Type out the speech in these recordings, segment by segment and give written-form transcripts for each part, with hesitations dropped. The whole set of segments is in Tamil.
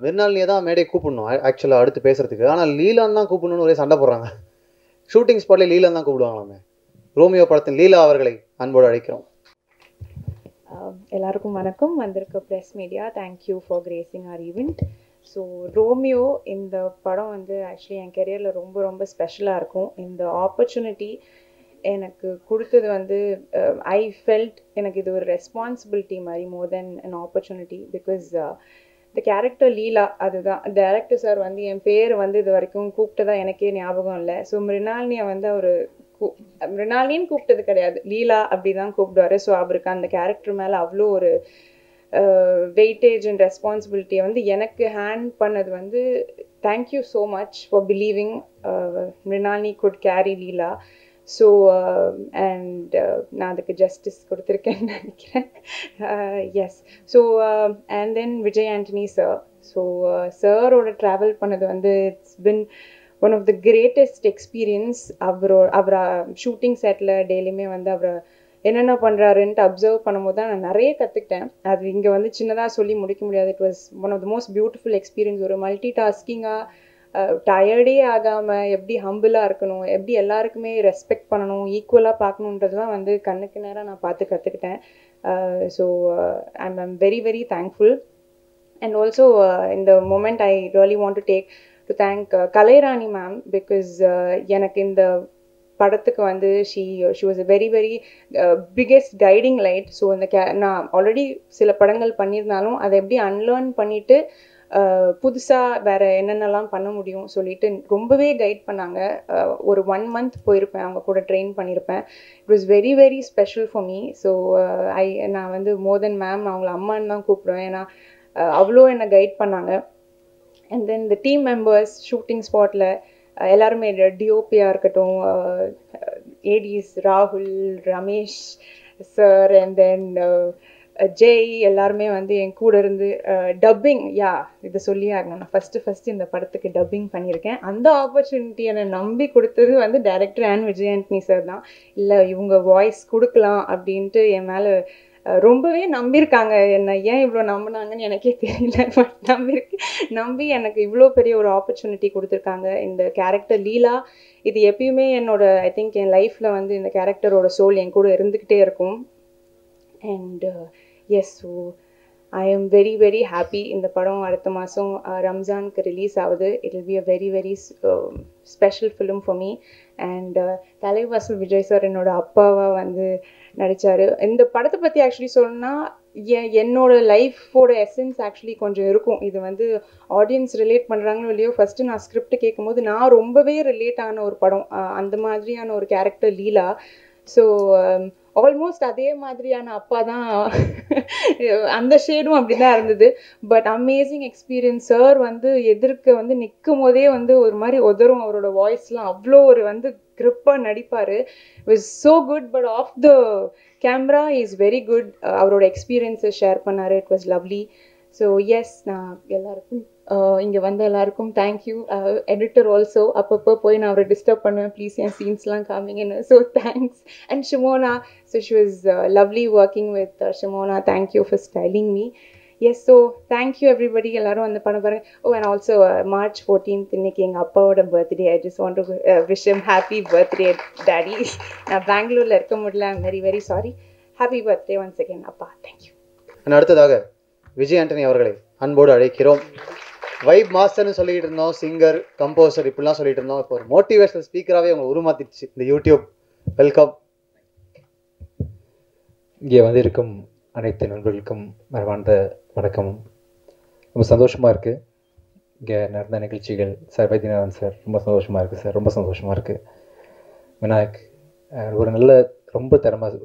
மிருனாளினியை தான் மேடை கூப்பிடணும் ஆக்சுவலாக அடுத்து பேசுறதுக்கு. ஆனால் லீலான்னு தான் கூப்பிடணும்னு ஒரே சண்டை போடுறாங்க. ஷூட்டிங் ஸ்பாட்லேயே லீலான்னு தான் கூப்பிடுவாங்களாமே. ரோமியோ படத்தின் லீலா அவர்களை அன்போடு அழைக்கிறோம். எல்லாருக்கும் வணக்கம். வந்திருக்க press media, thank you for gracing our event. So Romeo இந்த படம் வந்து ஆக்சுவலி என் கெரியரில் ரொம்ப ரொம்ப ஸ்பெஷலாக இருக்கும். இந்த ஆப்பர்ச்சுனிட்டி எனக்கு கொடுத்தது வந்து ஐ ஃபெல்ட் எனக்கு இது ஒரு ரெஸ்பான்சிபிலிட்டி மாதிரி more than an opportunity. Because the character Leela, அதுதான் டைரக்டர் சார் வந்து என் பேர் வந்து இது வரைக்கும் கூப்பிட்டதா எனக்கே ஞாபகம் இல்லை. ஸோ மிருனாளினியை வந்து அவர் மிருனாளின்னு கூப்பிட்டது கிடையாது, லீலா அப்படி தான் கூப்பிடுவாரு. ஸோ அவருக்கு அந்த கேரக்டர் மேலே அவ்வளோ ஒரு வெயிட்டேஜ் அண்ட் ரெஸ்பான்சிபிலிட்டியை வந்து எனக்கு ஹேண்ட் பண்ணது வந்து thank you so much for believing Mirnalini could carry Leela. So and நான் அதுக்கு ஜஸ்டிஸ் கொடுத்துருக்கேன்னு நினைக்கிறேன். Yes. So and then Vijay Antony sir. So சாரோட ட்ராவல் பண்ணது வந்து it's been one of the greatest experience. அவரை ஷூட்டிங் செட்டில் டெய்லியுமே வந்து அவரை என்னென்ன பண்ணுறாருன்ட்டு அப்சர்வ் பண்ணும்போது தான் நான் நிறைய கற்றுக்கிட்டேன். அது இங்கே வந்து சின்னதாக சொல்லி முடிக்க முடியாது. It was one of the most beautiful experience. ஒரு மல்டி டாஸ்கிங்காக டயர்டே ஆகாமல் எப்படி ஹம்பிளாக இருக்கணும், எப்படி எல்லாருக்குமே ரெஸ்பெக்ட் பண்ணணும், ஈக்குவலாக பார்க்கணுன்றதுலாம் வந்து கண்ணுக்கு நேராக நான் பார்த்து கற்றுக்கிட்டேன். So I'm very very thankful. And also இந்த moment I really want to take to thank Kalairani ma'am. Because எனக்கு இந்த படத்துக்கு வந்து she was a very very biggest guiding light. So அந்த நான் ஆல்ரெடி சில படங்கள் பண்ணியிருந்தாலும் அதை எப்படி அன்லேர்ன் பண்ணிவிட்டு புதுசாக வேறு என்னென்னலாம் பண்ண முடியும் சொல்லிட்டு ரொம்பவே கைட் பண்ணாங்க. ஒரு 1 month போயிருப்பேன், அவங்க கூட ட்ரெயின் பண்ணியிருப்பேன். It was very very special for me. So நான் வந்து மோர் தென் மேம் அவங்கள அம்மான்னு தான் கூப்பிடுவேன். ஏன்னா அவ்வளோ என்னை கைட் பண்ணாங்க. And then the team members shooting ஸ்பாட்டில் எல்லாருமே, டிஓபியாக இருக்கட்டும், ஏடிஸ் ராகுல், Ramesh sir, and then Jai, எல்லாருமே வந்து என் கூட இருந்து டப்பிங், இதை சொல்லி ஆகணும், நான் ஃபஸ்ட்டு இந்த படத்துக்கு டப்பிங் பண்ணியிருக்கேன். அந்த ஆப்பர்ச்சுனிட்டி என்னை நம்பி கொடுத்தது வந்து director and Vijay Antony sir தான். இல்லை இவங்க வாய்ஸ் கொடுக்கலாம் அப்படின்ட்டு என் மேலே ரொம்பவே நம்பியிருக்காங்க. என்னை ஏன் இவ்வளோ நம்பினாங்கன்னு எனக்கே தெரியல. பட் நம்பி எனக்கு இவ்வளோ பெரிய ஒரு ஆப்பர்ச்சுனிட்டி கொடுத்துருக்காங்க. இந்த கேரக்டர் லீலா இது எப்பயுமே என்னோட, ஐ திங்க் என் லைஃப்பில் வந்து இந்த கேரக்டரோட சோல் என் கூட இருந்துக்கிட்டே இருக்கும். And yes, so I am very very happy. இந்த படம் அடுத்த மாதம் ரம்ஜானுக்கு ரிலீஸ் ஆகுது. It will be a very very special film for me. And Thalaivasal Vijay sir என்னோட அப்பாவாக வந்து நடித்தார். இந்த படத்தை பற்றி ஆக்சுவலி சொல்லணும்னா என்னோட லைஃபோட எசன்ஸ் ஆக்சுவலி கொஞ்சம் இருக்கும். இது வந்து ஆடியன்ஸ் ரிலேட் பண்ணுறாங்கன்னு இல்லையோ, ஃபஸ்ட்டு நான் ஸ்கிரிப்ட் கேட்கும்போது நான் ரொம்பவே ரிலேட் ஆன ஒரு படம், அந்த மாதிரியான ஒரு கேரக்டர் லீலா. ஸோ ஆல்மோஸ்ட் அதே மாதிரியான அப்பா தான், அந்த ஷேடும் அப்படி தான் இருந்தது. But amazing experience. சார் வந்து எதிர்க்க வந்து நிற்கும் போதே வந்து ஒரு மாதிரி உதரும், அவரோட வாய்ஸ்லாம் அவ்வளோ ஒரு வந்து கிரிப்பாக நடிப்பார். Was so good. But off the camera is very good. அவரோட எக்ஸ்பீரியன்ஸை ஷேர் பண்ணார். It was lovely. So yes, நான் எல்லாருக்கும் இங்கே வந்த எல்லாருக்கும் தேங்க்யூ. எடிட்டர் ஆல்சோ அப்பப்போ போய் நான் அவரை டிஸ்டர்ப் பண்ணுவேன், ப்ளீஸ் என் சீன்ஸ்லாம் காமிங்கன்னு. So thanks. And Shimona, so she was lovely working with Shimona. Thank you for styling me. Yes, so thank you everybody. எல்லாரும் வந்து பண்ண பாருங்க. அண்ட் ஆல்சோ March 14th இன்னைக்கு எங்கள் அப்பாவோட birthday. I just want to wish him happy birthday daddy. நான் பெங்களூரில் இருக்க முடியல, I'm very very sorry. Happy birthday once again அப்பா. தேங்க்யூ. அடுத்ததாக விஜய் ஆண்டனி அவர்களை அன்போடு அழைக்கிறோம். வைப் மாஸ்டர்னு சொல்லிட்டு இருந்தோம், சிங்கர், கம்போசர் இப்படிலாம் சொல்லிட்டு இருந்தோம். இப்போ ஒரு மோட்டிவேஷனல் ஸ்பீக்கராகவே அவங்க உருமாத்திடுச்சு இந்த யூடியூப். வெல்கம். இங்கே வந்து இருக்கும் அனைத்து நண்பர்களுக்கும் மரபார்ந்த வணக்கமும். ரொம்ப சந்தோஷமாக இருக்குது இங்கே நடந்த நிகழ்ச்சிகள். சார் வைத்தியநாதன் சார், ரொம்ப சந்தோஷமாக இருக்குது சார், ரொம்ப சந்தோஷமாக இருக்குது. விநாயக், ஒரு நல்ல ரொம்ப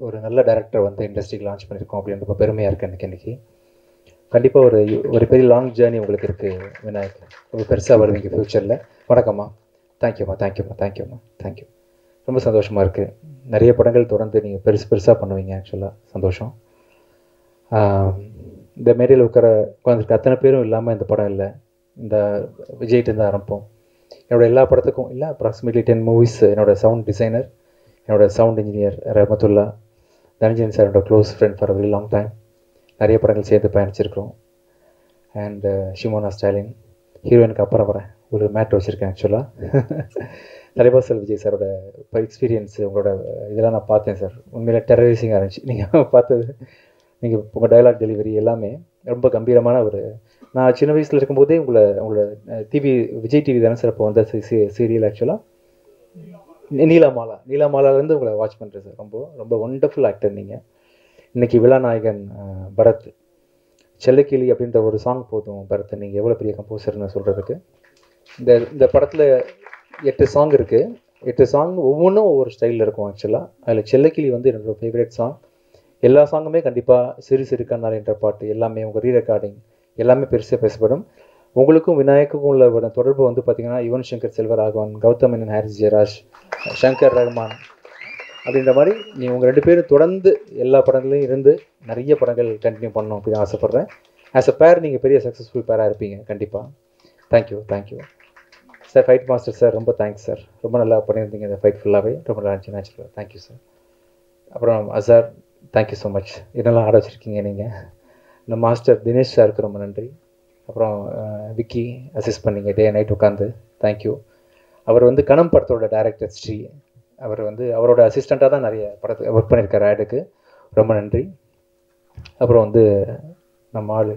ஒரு நல்ல டைரக்டர் வந்து இண்டஸ்ட்ரிக்கு லான்ச் பண்ணியிருக்கோம் அப்படின்னு ரொம்ப பெருமையாக இருக்குது இன்றைக்கி. கண்டிப்பாக ஒரு பெரிய லாங் ஜேர்னி உங்களுக்கு இருக்குது விநாயக். ரொம்ப பெருசாக வருவீங்க ஃப்யூச்சரில். வணக்கம்மா. தேங்க்யூம்மா. தேங்க்யூ. ரொம்ப சந்தோஷமாக இருக்குது. நிறைய படங்கள் தொடர்ந்து நீங்கள் பெருசாக பண்ணுவீங்க. ஆக்சுவலாக சந்தோஷம். இந்த மேடையில் உட்காந்துருக்க அத்தனை பேரும் இல்லாமல் இந்த படம் இல்லை. இந்த விஜய்கிட்டேருந்து ஆரம்பிப்போம். என்னோடய எல்லா படத்துக்கும் இல்லை, அப்ராக்சிமேட்லி 10 மூவிஸ் என்னோடய சவுண்ட் டிசைனர், என்னோடய சவுண்ட் இன்ஜினியர் ரஹமத்துல்லா, தனஞ்சயன் சார் என்னோட close friend for a very long time. நிறைய படங்கள் சேர்ந்து பயணிச்சிருக்கிறோம். அண்ட் ஷிமோனா ஸ்டாலின். ஹீரோயினுக்கு அப்புறம் வரேன், ஒரு மேட்ரு வச்சுருக்கேன் ஆக்சுவலாக. தலைவாசல் விஜய் சாரோட இப்போ எக்ஸ்பீரியன்ஸ் உங்களோட இதெல்லாம் நான் பார்த்தேன் சார். உண்மையில டெரரைசிங்காக இருந்துச்சு நீங்கள் பார்த்தது. நீங்கள் உங்கள் டயலாக் டெலிவரி எல்லாமே ரொம்ப கம்பீரமான ஒரு, நான் சின்ன வயசில் இருக்கும்போதே உங்களோட டிவி விஜய் டிவி தானே சார் இப்போ வந்த சீரியல் ஆக்சுவலாக நீலாமாலாலேருந்து உங்களை வாட்ச் பண்ணுறேன் சார். ரொம்ப ரொம்ப ஒண்டர்ஃபுல் ஆக்டர் நீங்கள். இன்றைக்கி விழாநாயகன் பரத், செல்லக்கிளி அப்படின்ற ஒரு சாங் போதும் பரத், நீங்கள் எவ்வளோ பெரிய கம்போசர்னு சொல்கிறதுக்கு. இந்த படத்தில் 8 சாங் இருக்குது. 8 சாங் ஒவ்வொன்றும் ஒவ்வொரு ஸ்டைலில் இருக்கும் ஆக்சுவலாக. அதில் செல்லக்கிளி வந்து என்னோட ஃபேவரட் சாங். எல்லா சாங்குமே கண்டிப்பாக சிறு சிறு கண்ணால் என்ற பாட்டு எல்லாமே உங்கள் ரீரெக்கார்டிங் எல்லாமே பெருசாக பேசப்படும். உங்களுக்கும் விநாயக்குக்கும் உள்ள தொடர்பு வந்து பார்த்திங்கன்னா யுவன் சங்கர் செல்வராகவன், கௌதம் மேனன், ஹாரிஸ் ஜெயராஜ், சங்கர் ரஹ்மான் அப்படின்ற மாதிரி நீங்கள் உங்கள் 2 பேரும் தொடர்ந்து எல்லா படங்களையும் இருந்து நிறைய படங்கள் கண்டினியூ பண்ணணும் அப்படின்னு ஆசைப்பட்றேன். ஆஸ் அ பேர் நீங்கள் பெரிய சக்ஸஸ்ஃபுல் பேராக இருப்பீங்க கண்டிப்பாக. Thank you sir. Fight master sir, ரொம்ப தேங்க்ஸ் சார். ரொம்ப நல்லா பண்ணியிருந்தீங்க இந்த ஃபைட் ஃபுல்லாகவே, ரொம்ப நல்லா இருந்துச்சு நேச்சுரலாக. Thank you sir. அப்புறம் அசார், தேங்க்யூ ஸோ மச். என்னெல்லாம் ஆட வச்சுருக்கீங்க நீங்கள். இந்த மாஸ்டர் தினேஷ் சாருக்கு ரொம்ப நன்றி. அப்புறம் விக்கி அசிஸ்ட் பண்ணிங்க டே நைட் உட்காந்து, தேங்க்யூ. அவர் வந்து கணம் படத்தோட டைரக்டர் ஸ்ரீ, அவர் வந்து அவரோட அசிஸ்டண்ட்டாக தான் நிறைய படத்துக்கு ஒர்க் பண்ணியிருக்காரு ஆடுக்கு, ரொம்ப நன்றி. அப்புறம் வந்து நம்ம ஆள்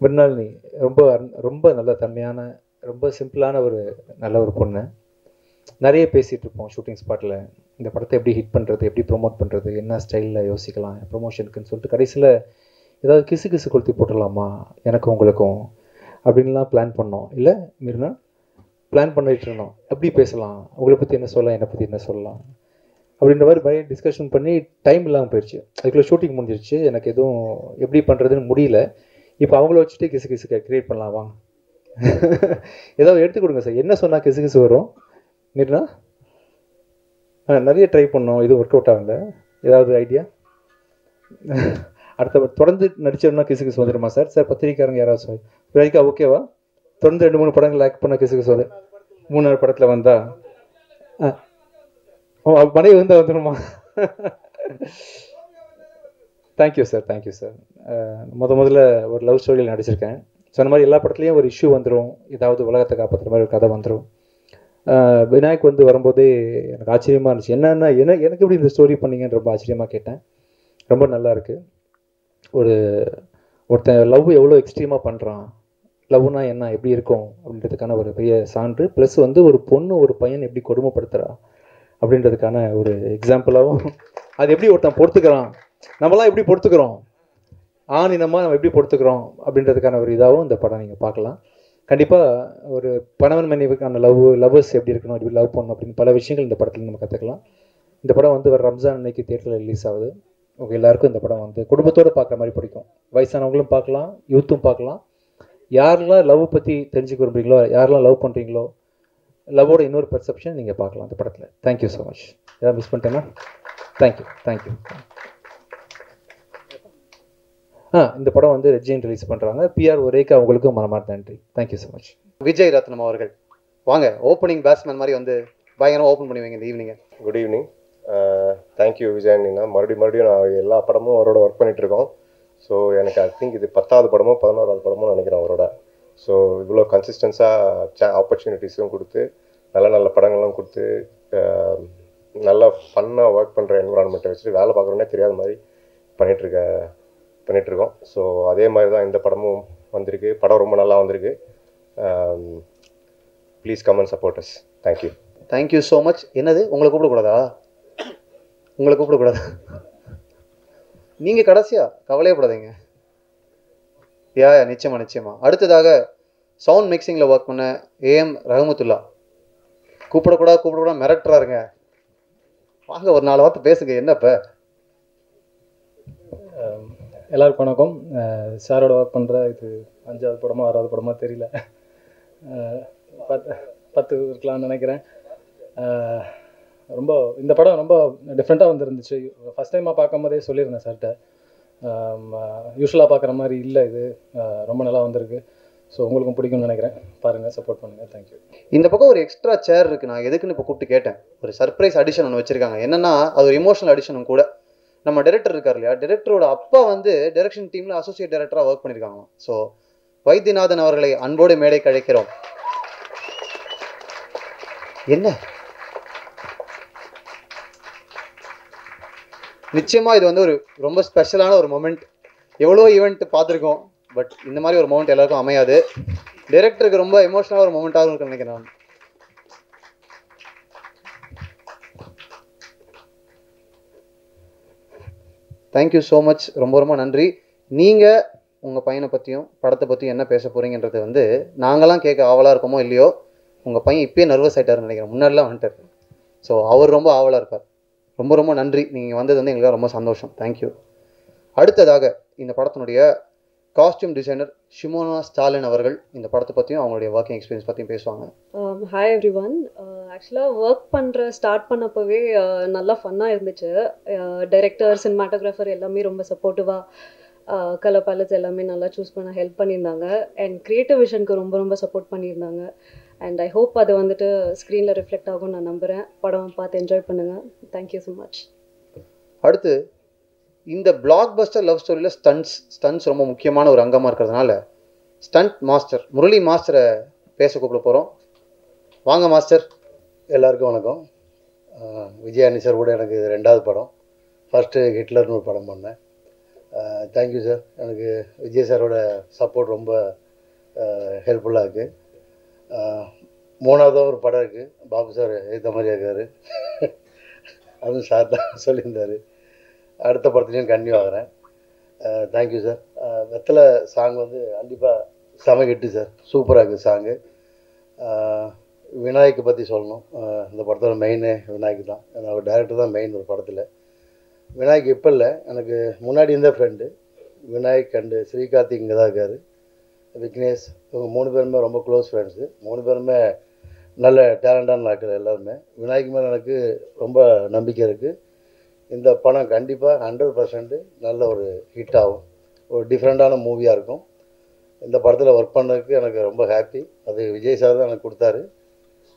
மிருனாலினி, ரொம்ப ரொம்ப நல்ல தன்மையான, ரொம்ப சிம்பிளான ஒரு நல்ல ஒரு பொண்ணு. நிறைய பேசிகிட்டு இருப்போம் ஷூட்டிங் ஸ்பாட்டில், இந்த படத்தை எப்படி ஹிட் பண்ணுறது, எப்படி ப்ரொமோட் பண்ணுறது, என்ன ஸ்டைலில் யோசிக்கலாம் ப்ரொமோஷனுக்குன்னு சொல்லிட்டு கடைசியில் ஏதாவது கிசு கொளுத்தி போட்டுடலாமா எனக்கும் உங்களுக்கும் அப்படின்லாம் பிளான் பண்ணோம். இல்லை மீறினா பிளான் பண்ணிட்டு இருந்தோம், எப்படி பேசலாம், உங்களை பற்றி என்ன சொல்லலாம், என்னை பற்றி என்ன சொல்லலாம் அப்படின்ற மாதிரி நிறைய டிஸ்கஷன் பண்ணி டைம் இல்லாமல் போயிடுச்சு. அதுக்குள்ளே ஷூட்டிங் முடிஞ்சிருச்சு, எனக்கு எதுவும் எப்படி பண்ணுறதுன்னு முடியல. இப்போ அவங்கள வச்சுட்டு கிசு க்ரியேட் பண்ணலாம் வாங்க. ஏதாவது எடுத்து கொடுங்க சார், என்ன சொன்னால் கிசு வரும் மீறினா. நிறைய ட்ரை பண்ணோம், இது ஒர்க் அவுட் ஆகல. ஏதாவது ஐடியா அடுத்த தொடர்ந்து நடிச்சோம்னா கிசு வந்துடுமா சார்? சார் பத்திரிக்காரங்க யாராவது சொல்லி பத்திரிக்கா ஓகேவா? தொடர்ந்து 2-3 படங்கள் ஆக்ட் பண்ண கிசு வந்து 3 படத்தில் வந்தா மனைவி வந்தால் வந்துடுமா? Thank you sir. முதல்ல ஒரு லவ் ஸ்டோரியில் நடிச்சிருக்கேன். ஸோ அந்த மாதிரி எல்லா படத்துலையும் ஒரு இஷ்யூ வந்துடும், ஏதாவது உலகத்தை காப்பாற்றுற மாதிரி ஒரு கதை வந்துடும். விநாயக் வந்து வரும்போதே எனக்கு ஆச்சரியமாக இருந்துச்சு, என்னென்னா எனக்கு எப்படி இந்த ஸ்டோரி பண்ணீங்கன்னு ரொம்ப ஆச்சரியமாக கேட்டேன். ரொம்ப நல்லா இருக்குது. ஒருத்தன் லவ் எவ்வளோ எக்ஸ்ட்ரீமாக பண்ணுறான், லவ்னா என்ன, எப்படி இருக்கும் அப்படின்றதுக்கான ஒரு பெரிய சான்று. ப்ளஸ் வந்து ஒரு பொண்ணு ஒரு பையன் எப்படி கொடுமைப்படுத்துகிறா அப்படின்றதுக்கான ஒரு எக்ஸாம்பிளாகவும், அது எப்படி ஒருத்தன் பொறுத்துக்கிறான், நம்மளாம் எப்படி பொறுத்துக்கிறோம், ஆணினமாக நம்ம எப்படி பொறுத்துக்கிறோம் அப்படின்றதுக்கான ஒரு இதாகவும் இந்த படம் நீங்கள் பார்க்கலாம். கண்டிப்பாக ஒரு கணவன் மனைவிக்கான லவ்வர்ஸ் எப்படி இருக்கணும், எப்படி லவ் பண்ணணும் அப்படின்னு பல விஷயங்கள் இந்த படத்தில் நம்ம கற்றுக்கலாம். இந்த படம் வந்து வர ரம்ஜான் அன்னைக்கு தியேட்டரில் ரிலீஸ் ஆகுது. உங்கள் எல்லாருக்கும் இந்த படம் வந்து குடும்பத்தோடு பார்க்குற மாதிரி பிடிக்கும். வயசானவங்களும் பார்க்கலாம், யூத்தும் பார்க்கலாம். யாரெல்லாம் லவ் பற்றி தெரிஞ்சுக்க விரும்புறீங்களோ, யாரெல்லாம் லவ் பண்ணுறீங்களோ, லவ்வோட இன்னொரு பெர்செப்ஷன் நீங்கள் பார்க்கலாம் அந்த படத்தில். Thank you so much. ஏதாவது மிஸ் பண்ணிட்டேன்னா தேங்க்யூ. இந்த படம் வந்து ரெட் ஜெயின் ரிலீஸ் பண்ணுறாங்க. PR ஒரேக்கு அவங்களுக்கும் மனமார்ந்த நன்றி. Thank you so much. Vijay Rathnam அவர்கள் வாங்க, ஓப்பனிங் பேட்ஸ்மேன் மாதிரி வந்து பயங்கரமாக ஓப்பன் பண்ணுவீங்க இந்த ஈவினிங்கை. Good evening. தேங்க்யூ விஜய் அண்ணா. மறுபடியும் நான் எல்லா படமும் அவரோட ஒர்க் பண்ணிகிட்ருக்கோம். ஸோ எனக்கு ஐ திங்க் இது 10வது படமோ 11வது படமோ நினைக்கிறேன் அவரோட. ஸோ இவ்வளோ கன்சிஸ்டன்ஸாக ஆப்பர்ச்சுனிட்டிஸும் கொடுத்து நல்ல படங்கள்லாம் கொடுத்து நல்லா ஃபன்னாக ஒர்க் பண்ணுற என்விரான்மெண்ட்டை வச்சுட்டு வேலை பார்க்குறோன்னே தெரியாத மாதிரி பண்ணிகிட்ருக்கோம். ஸோ அதே மாதிரி தான் இந்த படமும் வந்திருக்கு. படம் ரொம்ப நல்லா வந்திருக்கு. Please come and support us. Thank you so much. என்னது உங்களை கூப்பிடக்கூடாதா? நீங்கள் கடைசியாக கவலையப்படாதீங்க. நிச்சயமா. அடுத்ததாக சவுண்ட் மிக்சிங்கில் ஒர்க் பண்ண AM ரஹமத்துல்லா. கூப்பிடக்கூடாது மிரட்டுறாருங்க. வாங்க ஒரு 4 வார்த்தை பேசுங்க. என்னப்போ எல்லாருக்கும் வணக்கம். சாரோட ஒர்க் பண்ணுற இது 5வது படமா 6வது படமா தெரியல, 10 இருக்கலாம்னு நினைக்கிறேன். ரொம்ப இந்த படம் ரொம்ப டிஃப்ரெண்ட்டாக வந்துருந்துச்சு. ஃபஸ்ட் டைமாக பார்க்கும் போதே சொல்லியிருந்தேன் சார்கிட்ட, யூஸ்வலாக பார்க்குற மாதிரி இல்லை இது, ரொம்ப நல்லா வந்திருக்கு. ஸோ உங்களுக்கும் பிடிக்கும்னு நினைக்கிறேன். பாருங்கள், சப்போர்ட் பண்ணுங்கள். தேங்க்யூ. இந்த பக்கம் ஒரு எக்ஸ்ட்ரா சேர் இருக்குது. நான் எதுக்குன்னு இப்போ கூப்பிட்டு கேட்டேன். ஒரு சர்ப்ரைஸ் அடிஷன் ஒன்று வச்சுருக்காங்க. என்னென்னா அது ஒரு இமோஷனல் அடிஷனும் கூட. நம்ம டைரக்டர் இருக்கார் இல்லையா, டைரக்டரோட அப்பா வந்து டைரக்ஷன் டீமில் அசோசியேட் டைரக்டராக ஒர்க் பண்ணியிருக்காங்க. ஸோ வைத்தியநாதன் அவர்களை அன்போடு மேடைக்கு அழைக்கிறோம். என்ன நிச்சயமா இது வந்து ஒரு ரொம்ப ஸ்பெஷலான ஒரு மொமெண்ட். எவ்வளோ ஈவெண்ட் பார்த்துருக்கோம், பட் இந்த மாதிரி ஒரு மொமெண்ட் எல்லாருக்கும் அமையாது. டைரக்டருக்கு ரொம்ப எமோஷனலாக ஒரு மொமெண்ட்டாக இருக்குன்னு நினைக்கிறேன் நான். தேங்க்யூ ஸோ மச், ரொம்ப ரொம்ப நன்றி. நீங்கள் உங்கள் பையனை பற்றியும் படத்தை பற்றியும் என்ன பேச போகிறீங்கன்றது வந்து நாங்களாம் கேட்க ஆவலாக இருக்கோமோ இல்லையோ, உங்கள் பையன் இப்போயே நர்வஸ் ஆகிட்டாருன்னு நினைக்கிறேன், முன்னாடிலாம் வந்துட்டார். ஸோ அவர் ரொம்ப ஆவலாக இருப்பார். ரொம்ப ரொம்ப நன்றி, நீங்கள் வந்தது வந்து எங்களுக்கு ரொம்ப சந்தோஷம். தேங்க்யூ. அடுத்ததாக இந்த படத்தினுடைய காஸ்டியூம் டிசைனர் ஷிமோனா ஸ்டாலின் அவர்கள் இந்த படத்தை பற்றியும் அவங்களுடைய ஒர்க்கிங் எக்ஸ்பீரியன்ஸ் பற்றியும் பேசுவாங்க. Hi every one. ஆக்சுவலாக ஒர்க் ஸ்டார்ட் பண்ணப்போவே நல்லா ஃபன்னாக இருந்துச்சு. டைரக்டர், சினிமாட்டோகிராஃபர் எல்லாமே ரொம்ப சப்போர்ட்டிவாக கலர் பேலட்ஸ் எல்லாமே நல்லா சூஸ் பண்ண ஹெல்ப் பண்ணியிருந்தாங்க. அண்ட் கிரியேட்டிவ் விஷனுக்கு ரொம்ப ரொம்ப சப்போர்ட் பண்ணியிருந்தாங்க. அண்ட் ஐ ஹோப் அது வந்துட்டு ஸ்க்ரீனில் ரிஃப்ளெக்ட் ஆகும்னு நான் நம்புகிறேன். படம் பார்த்து என்ஜாய் பண்ணுங்கள். Thank you so much. அடுத்து இந்த பிளாக் பஸ்டர் லவ் ஸ்டோரியில் ஸ்டன்ட்ஸ் ரொம்ப முக்கியமான ஒரு அங்கமாக இருக்கிறதுனால ஸ்டண்ட் மாஸ்டர் முரளி மாஸ்டரை பேச கூப்பிட போகிறோம். வாங்க மாஸ்டர். எல்லாருக்கும் வணக்கம். விஜயானி சார் கூட எனக்கு இது 2வது படம். ஃபஸ்ட்டு ஹிட்லர்னு ஒரு படம் பண்ணேன். Thank you sir. எனக்கு விஜய் சாரோட சப்போர்ட் ரொம்ப ஹெல்ப்ஃபுல்லாக இருக்குது. 3வது ஒரு படம் இருக்குது, பாபு சார் ஏற்ற மாதிரியா இருக்கார். அதுவும் சார் தான் சொல்லியிருந்தார். அடுத்த படத்துலையும் கன்டினியூ ஆகிறேன். Thank you sir. வெத்தலை சாங் வந்து கண்டிப்பாக செம ஹிட்டு சார். சூப்பராக இருக்குது சாங்கு. விநாயகை பற்றி சொல்லணும். இந்த படத்தோட மெயின் விநாயக் தான். என்னோட டைரக்டர் தான் மெயின் ஒரு படத்தில். விநாயக் இப்போ இல்லை, எனக்கு முன்னாடி இருந்த ஃப்ரெண்டு. விநாயக் அண்டு ஸ்ரீகார்த்திக் இங்கே தான் இருக்கார். விக்னேஷ், இவங்க 3 பேருமே ரொம்ப க்ளோஸ் ஃப்ரெண்ட்ஸு. 3 பேருமே நல்ல டேலண்டான ஆட்கள் எல்லாருமே. விநாயக் மேலே எனக்கு ரொம்ப நம்பிக்கை இருக்குது. இந்த படம் கண்டிப்பாக 100% நல்ல ஒரு ஹிட் ஆகும். ஒரு டிஃப்ரெண்ட்டான மூவியாக இருக்கும். இந்த படத்தில் ஒர்க் பண்ணதுக்கு எனக்கு ரொம்ப ஹாப்பி. அது விஜய் சார் தான் எனக்கு கொடுத்தாரு.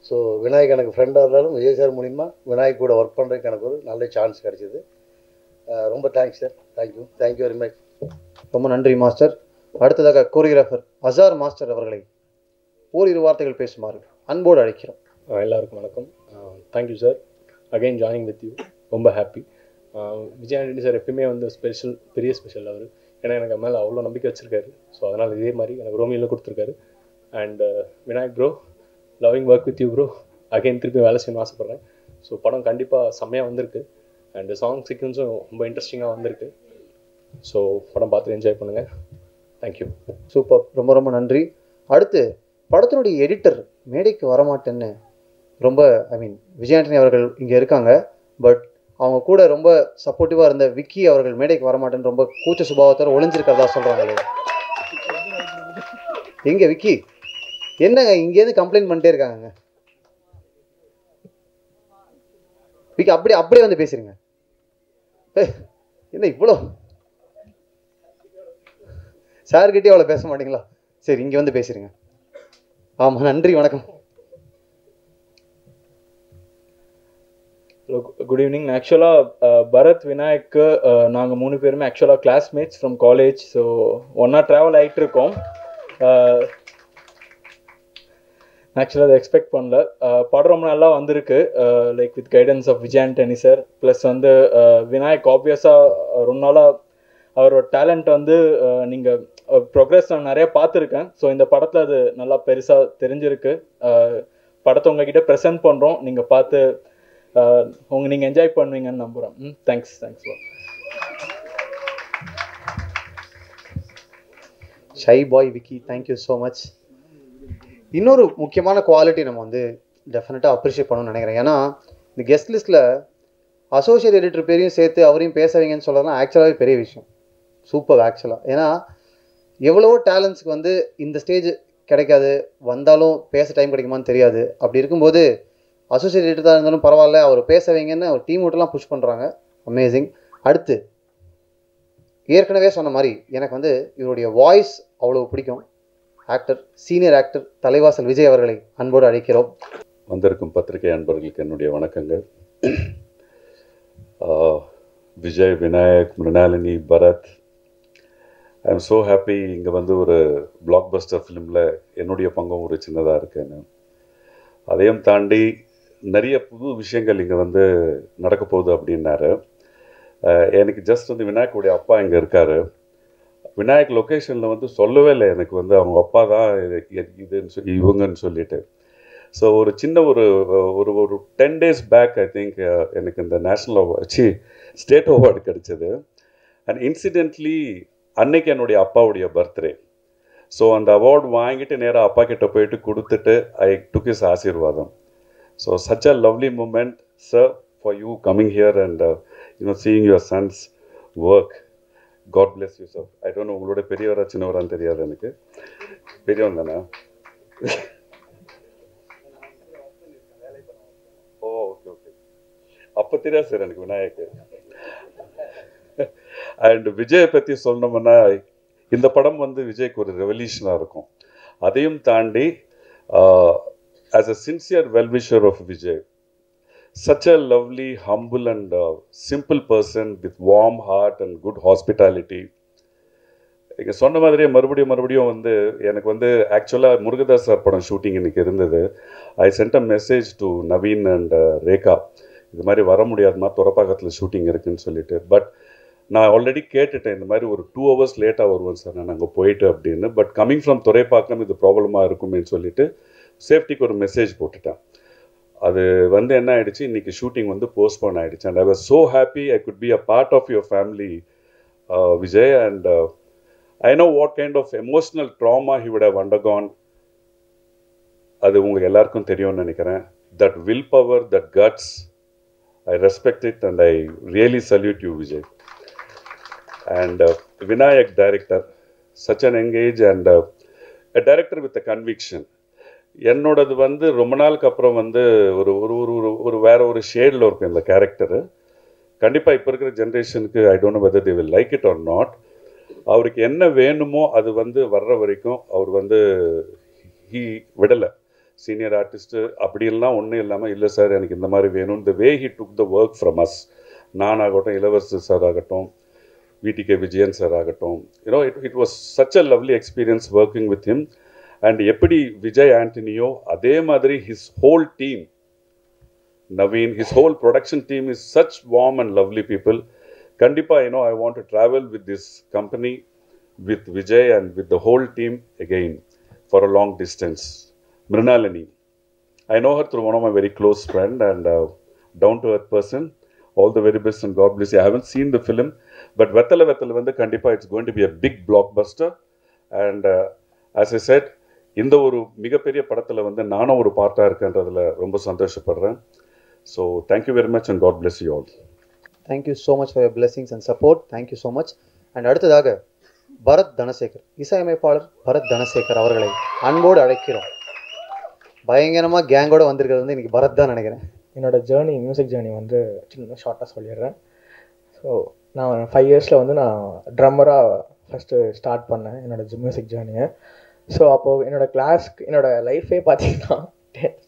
ஸோ விநாயக் எனக்கு ஃப்ரெண்டாக இருந்தாலும் விஜய் சார் மூலிமா விநாயக் கூட ஒர்க் பண்ணுறதுக்கு எனக்கு ஒரு நல்ல சான்ஸ் கிடச்சிது. ரொம்ப thanks sir. Thank you very much. ரொம்ப நன்றி மாஸ்டர். அடுத்ததாக கோரியோகிராஃபர் அசார் மாஸ்டர் அவர்களை ஓரிரு வார்த்தைகள் பேசுமாறு அன்போடு அழைக்கிறோம். எல்லாருக்கும் வணக்கம். Thank you sir. Again joining with you. ரொம்ப ஹாப்பி. விஜயானி சார் எப்பயுமே வந்து பெரிய ஸ்பெஷல் அவர். ஏன்னா எனக்கு மேலே அவ்வளோ நம்பிக்கை வச்சுருக்காரு. ஸோ அதனால் இதே மாதிரி எனக்கு ரோமியோவில் கொடுத்துருக்காரு. And Vinayak bro, loving work with you bro. Again திருப்பி வேலை செய்யணும்னு ஆசைப்பட்றேன். ஸோ படம் கண்டிப்பாக செம்மையாக வந்திருக்கு. அண்டு சாங் சீக்வன்ஸும் ரொம்ப இன்ட்ரெஸ்டிங்காக வந்திருக்கு. ஸோ படம் பார்த்து என்ஜாய் பண்ணுங்கள். தேங்க்யூ. சூப்பர். ரொம்ப ரொம்ப நன்றி. அடுத்து படத்தினுடைய எடிட்டர் மேடைக்கு வரமாட்டேன்னு ரொம்ப விஜய் ஆண்டனி அவர்கள் இங்கே இருக்காங்க. பட் அவங்க கூட ரொம்ப சப்போர்ட்டிவாக இருந்த விக்கி அவர்கள் மேடைக்கு வரமாட்டேன்னு ரொம்ப கூச்ச சுபாவத்தோட ஒளிஞ்சிருக்கிறதா சொல்கிறாங்களே. எங்க விக்கி? என்னங்க இங்கேருந்து கம்ப்ளைண்ட் பண்ணிட்டே இருக்காங்க. விக்கி அப்படியே வந்து பேசுறீங்க. என்ன இவ்வளோ சார்கிட்டே அவ்வளோ பேச மாட்டீங்களா? சரி, இங்கே வந்து பேசுறீங்க. ஆமாம், நன்றி, வணக்கம். Hello, good evening. ஆக்சுவலாக பரத், விநாயக்கு நாங்கள் 3 பேருமே ஆக்சுவலாக கிளாஸ்மேட்ஸ் ஃப்ரம் காலேஜ். ஸோ ஒன்றா ட்ராவல் ஆகிட்டு இருக்கோம். ஆக்சுவலாக அதை எக்ஸ்பெக்ட் பண்ணல. படம் ரொம்ப நல்லா வந்திருக்கு. Like with guidance of Vijay Antony sir. Plus வந்து விநாயக் ஆப்வியஸாக ரொம்ப நாளாக அவரோட டேலண்ட் வந்து நீங்கள் ப்ரோக்ரஸ் நான் நிறையா பார்த்துருக்கேன். ஸோ இந்த படத்தில் அது நல்லா பெருசாக தெரிஞ்சிருக்கு. படத்தை உங்ககிட்ட ப்ரெசென்ட் பண்ணுறோம். நீங்கள் பார்த்து நீங்கள் என்ஜாய் பண்ணுவீங்கன்னு நம்புகிறேன். தேங்க்ஸ். ஷை பாய் விக்கி, தேங்க்யூ ஸோ மச். இன்னொரு முக்கியமான குவாலிட்டி நம்ம வந்து டெஃபினட்டாக அப்ரிஷியேட் பண்ணணும்னு நினைக்கிறேன். ஏன்னா இந்த கெஸ்ட் லிஸ்ட்டில் அசோசியேட் எடிட்டர் பேரையும் சேர்த்து அவரையும் பேச வைங்கன்னு சொல்கிறதுலாம் ஆக்சுவலாகவே பெரிய விஷயம். சூப்பர் ஆக்சுவலாக. ஏன்னா எவ்வளவோ டேலண்ட்ஸ்க்கு வந்து இந்த ஸ்டேஜ் கிடைக்காது, வந்தாலும் பேச டைம் கிடைக்குமான்னு தெரியாது. அப்படி இருக்கும்போது அசோசியேட் எடிட்டர் தான் இருந்தாலும் பரவாயில்ல, அவர் பேச வைங்கன்னு அவர் டீம் விட்டுலாம் புஷ் பண்ணுறாங்க. அமேசிங். அடுத்து ஏற்கனவே சொன்ன மாதிரி எனக்கு வந்து இவருடைய வாய்ஸ் அவ்வளோ பிடிக்கும். Actor, senior actor Thalaivasal Vijay அவர்களை அன்போடு அழைக்கிறோம். வந்திருக்கும் பத்திரிகை அன்பர்களுக்கு என்னுடைய வணக்கங்கள். Vijay, Vinayak, Mrunalini, Bharath. I am so happy இங்கே வந்து ஒரு பிளாக் பஸ்டர் ஃபிலிமில் என்னுடைய பங்கும் ஒரு சின்னதாக இருக்குன்னு. அதையும் தாண்டி நிறைய புது விஷயங்கள் இங்கே வந்து நடக்க போகுது அப்படின்னாரு. எனக்கு ஜஸ்ட் வந்து விநாயக்குடைய அப்பா இங்கே இருக்கார். விநாயக் லொக்கேஷனில் வந்து சொல்லவே இல்லை எனக்கு வந்து அவங்க அப்பா தான் இதுன்னு சொல்லி இவங்கன்னு சொல்லிட்டு. ஸோ ஒரு சின்ன ஒரு ஒரு ஒரு 10 days பேக் ஐ திங்க் எனக்கு இந்த நேஷ்னல் அவார்டு ஸ்டேட் அவார்டு கிடைச்சது. அண்ட் இன்சிடென்ட்லி அன்னைக்கு என்னுடைய அப்பாவுடைய பர்த்டே. ஸோ அந்த அவார்டு வாங்கிட்டு நேராக அப்பா கிட்ட போயிட்டு கொடுத்துட்டு ஐ டுக் இஸ் ஆசீர்வாதம். So such a lovely moment sir for you coming here and seeing your sons work. God bless you sir. I don't know உங்களோட பெரியவரா சின்னவரான்னு தெரியாது எனக்கு. பெரியவன் தானே? Oh okay okay. அப்போ தெரியாது சார் எனக்கு விநாயக்கு. அண்ட் விஜயை பற்றி சொல்லணும்னா இந்த படம் வந்து விஜய்க்கு ஒரு ரெவல்யூஷனாக இருக்கும். அதையும் தாண்டி as a sincere well wisher of Vijay, such a lovely, humble and simple person with warm heart and good hospitality. இங்கே சொன்ன மாதிரியே மறுபடியும் வந்து எனக்கு வந்து ஆக்சுவலாக முருகதாஸ் சார் படம் ஷூட்டிங் இன்றைக்கி இருந்தது. I sent a message to Naveen and Rekha, இது மாதிரி வர முடியாதுமா, துறப்பாக்கத்தில் ஷூட்டிங் இருக்குதுன்னு சொல்லிட்டு. பட் நான் ஆல்ரெடி கேட்டுட்டேன், இந்த மாதிரி ஒரு 2 hours லேட்டாக வருவேன் சார் நான் அங்கே போயிட்டு அப்படின்னு. பட் கம்மிங் ஃப்ரம் துறைப்பாக்கம் இது ப்ராப்ளமாக இருக்குமேன்னு சொல்லிட்டு சேஃப்டிக்கு ஒரு மெசேஜ் போட்டுட்டேன். அது வந்து என்ன ஆயிடுச்சு, இன்னைக்கு ஷூட்டிங் வந்து போஸ்ட்போன் ஆயிடுச்சு. And I was so happy I could be a part of your family Vijay. And I know what kind of emotional drama he would have undergone. அது உங்களுக்கு எல்லாருக்கும் தெரியும்னு நினைக்கிறேன். That will power, that guts, I respect it and I really salute you Vijay. And Vinayak director, such an engage and a director with a conviction. என்னோடது வந்து ரொம்ப நாளுக்கு அப்புறம் வந்து ஒரு ஒரு ஒரு ஒரு வேற ஒரு ஷேடில் இருக்கும் இந்த கேரக்டரு. கண்டிப்பாக இப்போ இருக்கிற ஜென்ரேஷனுக்கு ஐ don't know whether they will like it or not. அவருக்கு என்ன வேணுமோ அது வந்து வர்ற வரைக்கும் அவர் வந்து ஹீ விடலை. சீனியர் ஆர்டிஸ்ட்டு அப்படின்லாம் ஒன்றும் இல்லாமல், இல்லை சார் எனக்கு இந்த மாதிரி வேணும், இந்த way he took the work from us. நான் ஆகட்டும், இளவரசர் சார் ஆகட்டும், VTK விஜயன் சார் ஆகட்டும், you know it was such a lovely experience working with him. And எப்படி விஜய் ஆண்டனியோ அதே மாதிரி his whole team, Naveen, his whole production team is such warm and lovely people. கண்டிப்பாக I want to travel with this company, with Vijay and with the whole team again for a long distance. Mrinalini, I know her through one of my very close friend and down-to-earth person. All the very best and God bless you. I haven't seen the film, but Vettala வந்து கண்டிப்பாக it's going to be a big blockbuster. And as I said, இந்த ஒரு மிகப்பெரிய படத்தில் வந்து நானும் ஒரு பார்ட்டாக இருக்கேன்றதில் ரொம்ப சந்தோஷப்படுறேன். So thank you very much and God bless you all. Thank you so much for your blessings and support. Thank you so much. And அடுத்ததாக பரத் தனசேகர், இசையமைப்பாளர் பரத் தனசேகர் அவர்களை அன்போடு அழைக்கிறோம். பயங்கரமாக கேங்கோடு வந்திருக்கிறது வந்து இன்றைக்கி பரத் தான் நினைக்கிறேன். என்னோடய ஜேர்னி, மியூசிக் ஜேர்னி வந்து சின்ன ஷார்ட்டாக சொல்லிடுறேன். ஸோ நான் 5 years வந்து நான் ட்ரம்மராக ஃபஸ்ட்டு ஸ்டார்ட் பண்ணேன் என்னோடய மியூசிக் ஜேர்னியை. ஸோ அப்போது என்னோடய கிளாஸ்க்கு, என்னோடய லைஃபே பார்த்தீங்கன்னா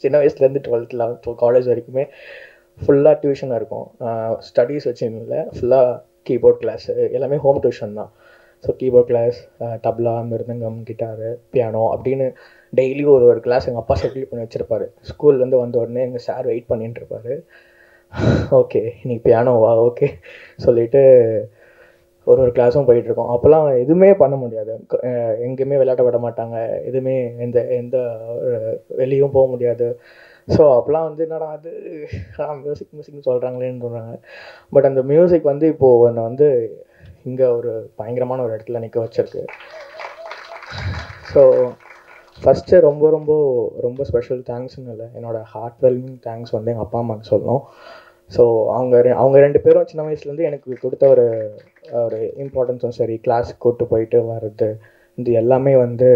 சின்ன வயசுலேருந்து 12th 11th காலேஜ் வரைக்குமே ஃபுல்லாக டியூஷனாக இருக்கும். ஸ்டடீஸ் வச்சு இல்லை, ஃபுல்லாக கீபோர்ட் கிளாஸு, எல்லாமே ஹோம் டியூஷன் தான். ஸோ கீபோர்ட் கிளாஸ், தப்லா, மிருதங்கம், கிட்டாரு, பியானோ அப்படின்னு டெய்லி ஒரு கிளாஸ் எங்கள் அப்பா ஷெட்யூல் பண்ணி வச்சுருப்பாரு. ஸ்கூல்லேருந்து வந்த உடனே எங்கள் சார் வெயிட் பண்ணிட்டு இருப்பார். ஓகே இன்னைக்கு பியானோவா, ஓகே சொல்லிவிட்டு ஒரு கிளாஸும் போயிட்டுருக்கோம். அப்போல்லாம் எதுவுமே பண்ண முடியாது, எங்கேயுமே விளையாட விட மாட்டாங்க, எதுவுமே எந்த வெளியும் போக முடியாது. ஸோ அப்போல்லாம் வந்து என்னடா அது மியூசிக்னு சொல்கிறாங்களேன்னு சொல்கிறாங்க. பட் அந்த மியூசிக் வந்து இப்போது என்னை வந்து இங்கே ஒரு பயங்கரமான ஒரு இடத்துல நிற்க வச்சிருக்கு. ஸோ ஃபஸ்ட்டு ரொம்ப ரொம்ப ரொம்ப ஸ்பெஷல் தேங்க்ஸ்ன்னு இல்லை, என்னோடய ஹார்ட் வெல்மிங் தேங்க்ஸ் வந்து எங்கள் அப்பா அம்மாவுக்கு சொல்லணும். ஸோ அவங்க 2 பேரும் சின்ன வயசுலேருந்து எனக்கு கொடுத்த ஒரு இம்பார்ட்டன்ஸும் சரி, கிளாஸுக்கு கூப்பிட்டு போயிட்டு வர்றது, இது எல்லாமே வந்து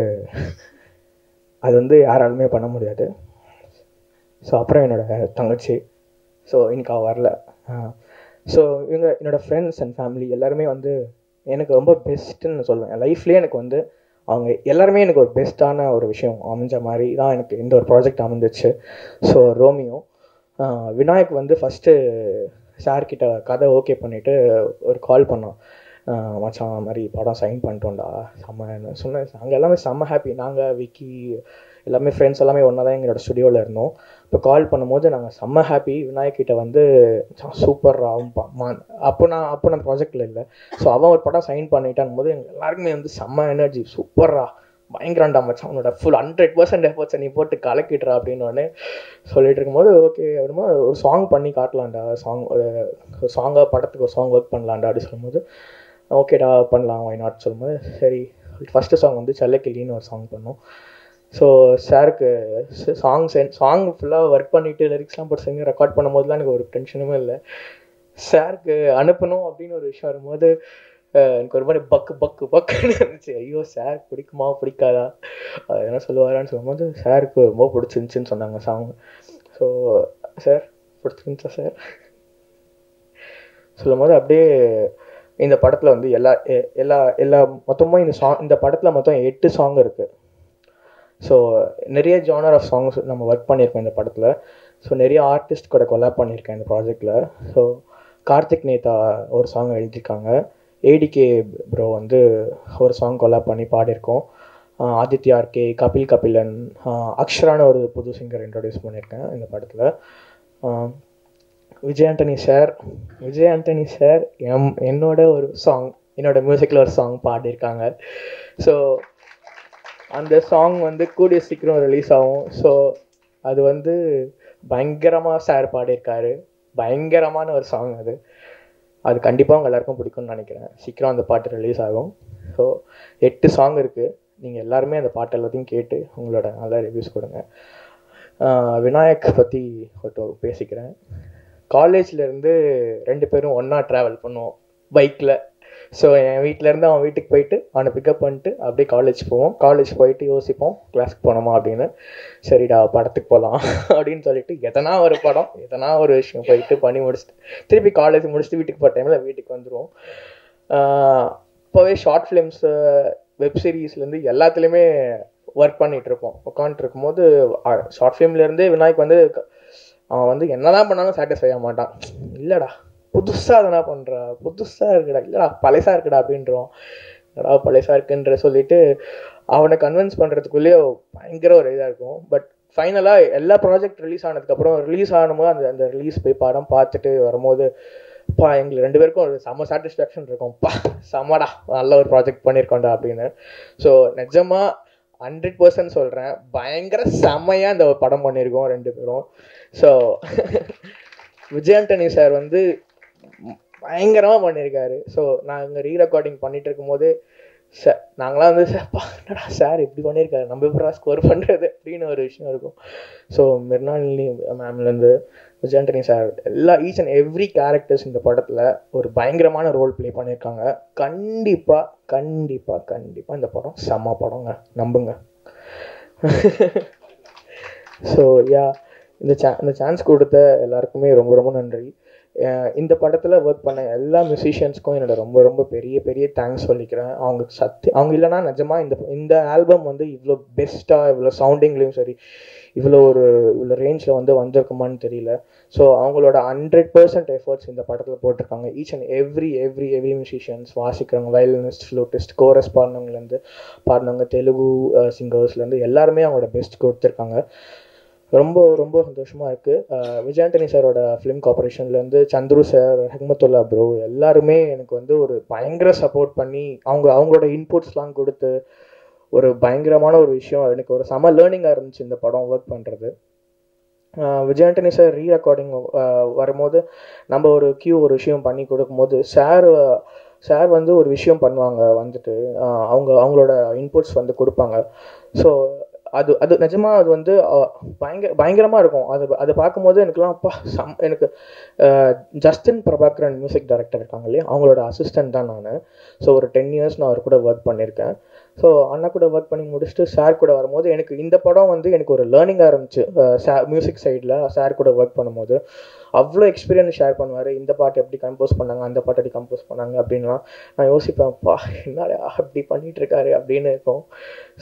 அது வந்து யாராலுமே பண்ண முடியாது. ஸோ அப்புறம் என்னோடய தங்கச்சி, ஸோ இன்னைக்கு அவள் வரல. ஸோ இவங்க என்னோடய ஃப்ரெண்ட்ஸ் அண்ட் ஃபேமிலி எல்லாருமே வந்து எனக்கு ரொம்ப பெஸ்ட்டுன்னு சொல்லுவேன். லைஃப்லேயே எனக்கு வந்து அவங்க எல்லாருமே எனக்கு ஒரு பெஸ்ட்டான ஒரு விஷயம் அமைஞ்ச மாதிரி தான் எனக்கு இந்த ஒரு ப்ராஜெக்ட் அமைஞ்சிச்சு. ஸோ ரோமியோ, விநாயக் வந்து ஃபஸ்ட்டு சார்கிட்ட கதை ஓகே பண்ணிவிட்டு ஒரு கால் பண்ணோம். மச்சான் மாதிரி படம் சைன் பண்ணிட்டோம்டா செம்மன்னு சொன்னேன். நாங்கள் எல்லாமே செம்ம ஹாப்பி. நாங்கள் விக்கி எல்லாமே ஃப்ரெண்ட்ஸ் எல்லாமே ஒன்றா தான் எங்களோட ஸ்டுடியோவில் இருந்தோம். இப்போ கால் பண்ணும்போது நாங்கள் செம்ம ஹாப்பி. விநாயக்கிட்ட வந்து சூப்பர் அப்போ நான் ப்ராஜெக்டில் இல்லை. ஸோ அவன் ஒரு படம் சைன் பண்ணிட்டான் போது எங்கள் எல்லாருக்குமே வந்து செம்ம எனர்ஜி. சூப்பர்ரா, பயங்கராண்டா மச்சான், உன்னோட ஃபுல் 100% எஃபர்ட்ஸை நீ போட்டு கலக்கிட்டுறா அப்படின்னு சொல்லிட்டு இருக்கும்போது ஓகே அப்படிமா ஒரு சாங் பண்ணி காட்டலாம்டா, ஒரு சாங்காக படத்துக்கு ஒரு சாங் ஒர்க் பண்ணலாம்டா அப்படின்னு சொல்லும்போது ஓகேடா பண்ணலாம் வை நாட் சொல்லும்போது சரி ஃபஸ்ட்டு சாங் வந்து செல்லக்கிளின்னு ஒரு சாங் பண்ணோம். ஸோ சாருக்கு சாங் ஃபுல்லாக ஒர்க் பண்ணிவிட்டு லிரிக்ஸ்லாம் போட்டு செஞ்சு ரெக்கார்ட் பண்ணும்போதுலாம் எனக்கு ஒரு டென்ஷனுமே இல்லை. சாருக்கு அனுப்பணும் அப்படின்னு ஒரு விஷயம் வரும்போது எனக்கு ஒரு மாதிரி பக்குன்னு இருந்துச்சு. ஐயோ சார் பிடிக்குமா பிடிக்காதா என்ன சொல்லுவாரான்னு சொல்லும்போது சாருக்கு ரொம்ப பிடிச்சிருந்துச்சின்னு சொன்னாங்க சாங். ஸோ சார் பிடிச்சிருந்துச்சா சார் சொல்லும்போது அப்படியே இந்த படத்தில் வந்து எல்லா மொத்தமாக இந்த படத்தில் மொத்தம் 8 சாங் இருக்குது. ஸோ நிறைய ஜானர் ஆஃப் சாங்ஸ் நம்ம ஒர்க் பண்ணியிருக்கோம் இந்த படத்தில். ஸோ நிறைய ஆர்டிஸ்ட் கூட கொலாப் பண்ணியிருக்கேன் இந்த ப்ராஜெக்டில். ஸோ கார்த்திக் நேதா ஒரு சாங் எழுதியிருக்காங்க, ஏடிகே ப்ரோ வந்து ஒரு சாங் கொலாப் பண்ணி பாடியிருக்கோம், ஆதித்யா ஆர்கே, கபிலன், அக்ஷரான ஒரு புது சிங்கர் இன்ட்ரடியூஸ் பண்ணியிருக்கேன் இந்த படத்தில். விஜய் ஆண்டனி சார் என்னோட ஒரு சாங், என்னோட மியூசிக்கில் ஒரு சாங் பாடியிருக்காங்க. ஸோ அந்த சாங் வந்து கூடிய சீக்கிரம் ரிலீஸ் ஆகும். ஸோ அது வந்து பயங்கரமாக சார் பாடியிருக்காரு, பயங்கரமான ஒரு சாங் அது கண்டிப்பாக உங்கள் எல்லாருக்கும் பிடிக்கும்னு நினைக்கிறேன். சீக்கிரம் அந்த பாட்டு ரிலீஸ் ஆகும். ஸோ 8 சாங் இருக்குது. நீங்கள் எல்லாருமே அந்த பாட்டு எல்லாத்தையும் கேட்டு உங்களோட நல்ல ரிவ்யூஸ் கொடுங்க. விநாயக் பற்றி பேசிக்கிறேன். காலேஜ்லேருந்து 2 பேரும் ஒன்றா ட்ராவல் பண்ணுவோம் பைக்கில். ஸோ என் வீட்டிலேருந்து அவன் வீட்டுக்கு போயிட்டு அவனை பிக்கப் பண்ணிட்டு அப்படியே காலேஜ் போவோம். காலேஜ் போயிட்டு யோசிப்போம் கிளாஸ்க்கு போனோமா அப்படின்னு. சரிடா படத்துக்கு போகலாம் அப்படின்னு சொல்லிட்டு எதனா ஒரு படம் எதனா ஒரு விஷயம் போயிட்டு பண்ணி முடிச்சுட்டு திருப்பி காலேஜ் முடிச்சுட்டு வீட்டுக்கு போகிற டைமில் வீட்டுக்கு வந்துடுவோம். இப்போவே ஷார்ட் ஃபிலிம்ஸு வெப் சீரீஸ்லேருந்து எல்லாத்துலேயுமே ஒர்க் பண்ணிகிட்ருப்போம். உட்காந்துட்டு போது ஷார்ட் ஃபிலிம்லேருந்தே விநாயக் வந்து அவன் வந்து என்னதான் பண்ணாலும் சாட்டிஸ்ஃபை ஆக மாட்டான். இல்லைடா புதுசாக அதனா பண்ணுறா, புதுசாக இருக்குடா, இல்லைடா பழசாக இருக்குடா அப்படின்றோம். என்னடா பழசாக இருக்குன்ற சொல்லிட்டு அவனை கன்வின்ஸ் பண்ணுறதுக்குள்ளேயே பயங்கர ஒரு இதாக இருக்கும். பட் ஃபைனலாக எல்லா ப்ராஜெக்ட் ரிலீஸ் ஆனதுக்கப்புறம் ரிலீஸ் ஆகும்போது அந்த ரிலீஸ் போய் படம் பார்த்துட்டு வரும்போது எங்களுக்கு 2 பேருக்கும் ஒரு செம்ம சாட்டிஸ்ஃபேக்ஷன் இருக்கும். செம்மடா நல்ல ஒரு ப்ராஜெக்ட் பண்ணியிருக்கோண்டா அப்படின்னு. ஸோ நிஜமாக 100% சொல்கிறேன், பயங்கர செம்மையாக இந்த படம் பண்ணியிருக்கோம் 2 பேரும். ஸோ விஜய் ஆண்டனி சார் வந்து பயங்கரமாக பண்ணியிருக்காரு. ஸோ நாங்கள் ரீரெக்கார்டிங் பண்ணிகிட்டு இருக்கும்போது நாங்களாம் வந்து என்னடா சார் இப்படி பண்ணியிருக்காரு, நம்ம எப்படா ஸ்கோர் பண்ணுறது அப்படின்னு ஒரு விஷயம் இருக்கும். ஸோ மிர்னாலினி மேம்லேருந்து Vijay Antony sir each and every characters இந்த படத்தில் ஒரு பயங்கரமான ரோல் ப்ளே பண்ணியிருக்காங்க. கண்டிப்பாக இந்த படம் செம்ம படங்க, நம்புங்க. ஸோ இந்த சான்ஸ் கொடுத்த எல்லாருக்குமே ரொம்ப ரொம்ப நன்றி. இந்த படத்தில் ஒர்க் பண்ண எல்லா மியூசிஷியன்ஸ்க்கும் என்னோட ரொம்ப ரொம்ப பெரிய தேங்க்ஸ் சொல்லிக்கிறேன். அவங்க இல்லைனா நிஜமாக இந்த ஆல்பம் வந்து இவ்வளோ பெஸ்ட்டாக இவ்வளோ சவுண்டிங்லேயும் சரி இவ்வளோ ரேஞ்சில் வந்து வந்திருக்குமான்னு தெரியல. ஸோ அவங்களோட 100% எஃபர்ட்ஸ் இந்த படத்தில் போட்டிருக்காங்க. ஈச் அண்ட் எவ்ரி மியூசிஷியன்ஸ் வாசிக்கிறவங்க, வயலினிஸ்ட், ஃப்ளூட்டிஸ்ட், கோரஸ் பாடினவங்க தெலுங்கு சிங்கர்ஸ்லேருந்து எல்லாருமே அவங்களோட பெஸ்ட் கொடுத்துருக்காங்க. ரொம்ப ரொம்ப சந்தோஷமாக இருக்குது. விஜய் ஆண்டனி சாரோட film கார்பரேஷன்லேருந்து Chandru sir, Hekmatullah bro எல்லாருமே எனக்கு வந்து ஒரு பயங்கர சப்போர்ட் பண்ணி அவங்களோட இன்புட்ஸ்லாம் கொடுத்து ஒரு பயங்கரமான ஒரு விஷயம். எனக்கு ஒரு செம லேர்னிங்காக இருந்துச்சு இந்த படம் ஒர்க் பண்ணுறது. விஜய் ஆண்டனி சார் ரீரெக்கார்டிங் வரும்போது நம்ம ஒரு விஷயம் பண்ணி கொடுக்கும்போது சார் வந்து ஒரு விஷயம் பண்ணுவாங்க, வந்துட்டு அவங்களோட இன்புட்ஸ் வந்து கொடுப்பாங்க. ஸோ அது நிஜமாக அது வந்து பயங்கரமாக இருக்கும். அதை பார்க்கும்போது எனக்குலாம் எனக்கு ஜஸ்டின் பிரபாகரன் மியூசிக் டைரக்டர் இருக்காங்க இல்லையா, அவங்களோட அசிஸ்டன்ட் தான் நான். ஸோ ஒரு 10 years நான் அவர் கூட ஒர்க் பண்ணியிருக்கேன். ஸோ அண்ணா கூட ஒர்க் பண்ணி முடிச்சுட்டு சார் கூட வரும்போது எனக்கு இந்த படம் வந்து எனக்கு ஒரு லேர்னிங்காக இருந்துச்சு. மியூசிக் சைடில் சார் கூட ஒர்க் பண்ணும்போது அவ்வளோ எக்ஸ்பீரியன்ஸ் ஷேர் பண்ணுவார். இந்த பாட்டு எப்படி கம்போஸ் பண்ணாங்க, அந்த பாட்டு எப்படி கம்போஸ் பண்ணாங்க அப்படின்லாம் நான் யோசிப்பேன்ப்பா, என்னடா அப்படி பண்ணிகிட்ருக்காரு அப்படின்னு இருக்கும்.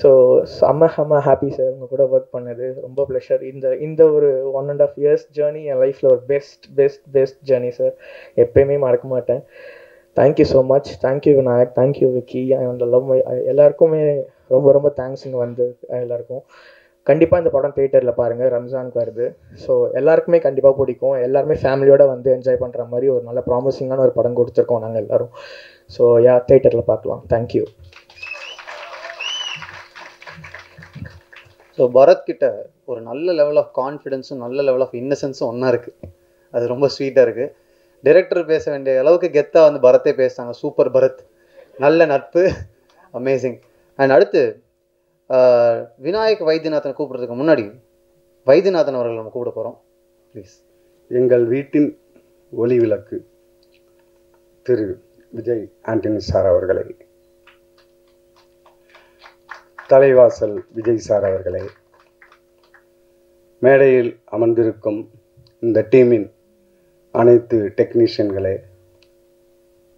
ஸோ செம்ம ஹாப்பி சார் உங்கள் கூட ஒர்க் பண்ணது. ரொம்ப ப்ளஷர். இந்த ஒரு 1.5 years ஜேர்னி என் லைஃப்பில் ஒரு பெஸ்ட் ஜேர்னி சார். எப்பயுமே மறக்க மாட்டேன். Thank you so much. Thank you Vinayak, thank you Vicky, and love my எல்லாருக்குமே ரொம்ப தேங்க்ஸ். இங்கே வந்து எல்லாருக்கும் கண்டிப்பாக இந்த படம் தியேட்டரில் பாருங்கள். ரம்ஜானுக்கு வருது. ஸோ எல்லாருக்குமே கண்டிப்பாக பிடிக்கும். எல்லாருமே ஃபேமிலியோடு வந்து என்ஜாய் பண்ணுற மாதிரி ஒரு நல்ல ப்ராமிசிங்கான ஒரு படம் கொடுத்துருக்கோம் நாங்கள் எல்லோரும். ஸோ தியேட்டரில் பார்க்கலாம். தேங்க்யூ. ஸோ பரத் கிட்ட ஒரு நல்ல லெவல் ஆஃப் கான்ஃபிடென்ஸும் நல்ல லெவல் ஆஃப் இன்னசென்ஸும் ஒன்றா இருக்குது. அது ரொம்ப ஸ்வீட்டாக இருக்குது. டைரக்டர் பேச வேண்டிய அளவுக்கு கெத்தாக வந்து பரத்தே பேசுகிறாங்க. சூப்பர் பரத், நல்ல நட்பு, அமேசிங். அண்ட் அடுத்து விநாயக் வைத்தியநாதனை கூப்பிட்றதுக்கு முன்னாடி வைத்தியநாதன் அவர்கள் நம்ம கூப்பிட போகிறோம். ப்ளீஸ். எங்கள் வீட்டின் ஒளி விளக்கு திரு விஜய் ஆண்டனி சார் அவர்களை, தலைவாசல் விஜய் சார் அவர்களை, மேடையில் அமர்ந்திருக்கும் இந்த டீமின் அனைத்து டெக்னீஷியன்களே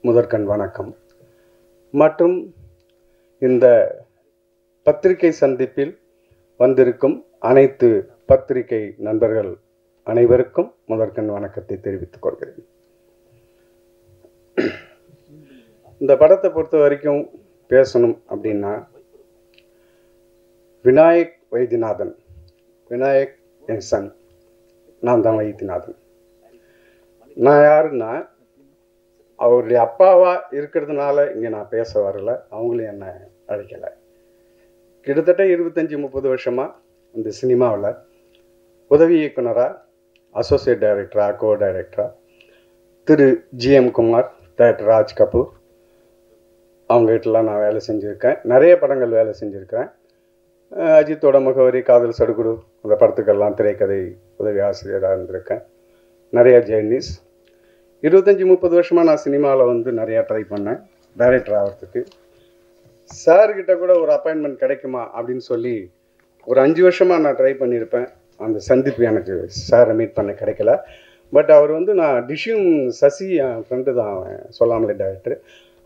முதற்கண் வணக்கம். மற்றும் இந்த பத்திரிகை சந்திப்பில் வந்திருக்கும் அனைத்து பத்திரிகை நண்பர்கள் அனைவருக்கும் முதற்கண் வணக்கத்தை தெரிவித்துக் கொள்கிறேன். இந்த படத்தை பொறுத்த வரைக்கும் பேசணும் அப்படின்னா, விநாயக் வைத்தியநாதன், விநாயக் என் சன், நான் தான் வைத்தியநாதன். நான் யாருன்னா, அவருடைய அப்பாவா இருக்கிறதுனால இங்கே நான் பேச வரல, அவங்களும் என்னை அழைக்கலை. கிட்டத்தட்ட 25-30 வருஷமாக இந்த சினிமாவில் உதவி இயக்குனராக, அசோசியேட் டைரக்டராக, கோ டைரக்டராக திரு GM குமார், டைரக்டர் ராஜ் கபூர் அவங்ககிட்டலாம் நான் வேலை செஞ்சுருக்கேன். நிறைய படங்கள் வேலை செஞ்சுருக்கேன். அஜித்தோட முகவரி, காதல் சடுகுடு, அந்த படத்துக்கெல்லாம் திரைக்கதை உதவி ஆசிரியராக இருந்திருக்கேன். நிறைய ஜேர்னிஸ். 25-30 வருஷமாக நான் சினிமாவில் வந்து நிறையா ட்ரை பண்ணேன் டைரக்டர் ஆகிறதுக்கு. சார்கிட்ட கூட ஒரு அப்பாயின்மெண்ட் கிடைக்குமா அப்படின்னு சொல்லி ஒரு 5 வருஷமாக நான் ட்ரை பண்ணியிருப்பேன். அந்த சந்திப்பு எனக்கு சாரை மீட் பண்ண கிடைக்கல. பட் அவர் வந்து, நான் டிஷ்யூம் சசி என் ஃப்ரெண்டு தான், அவன் சொல்லாமலே டைரக்டர்,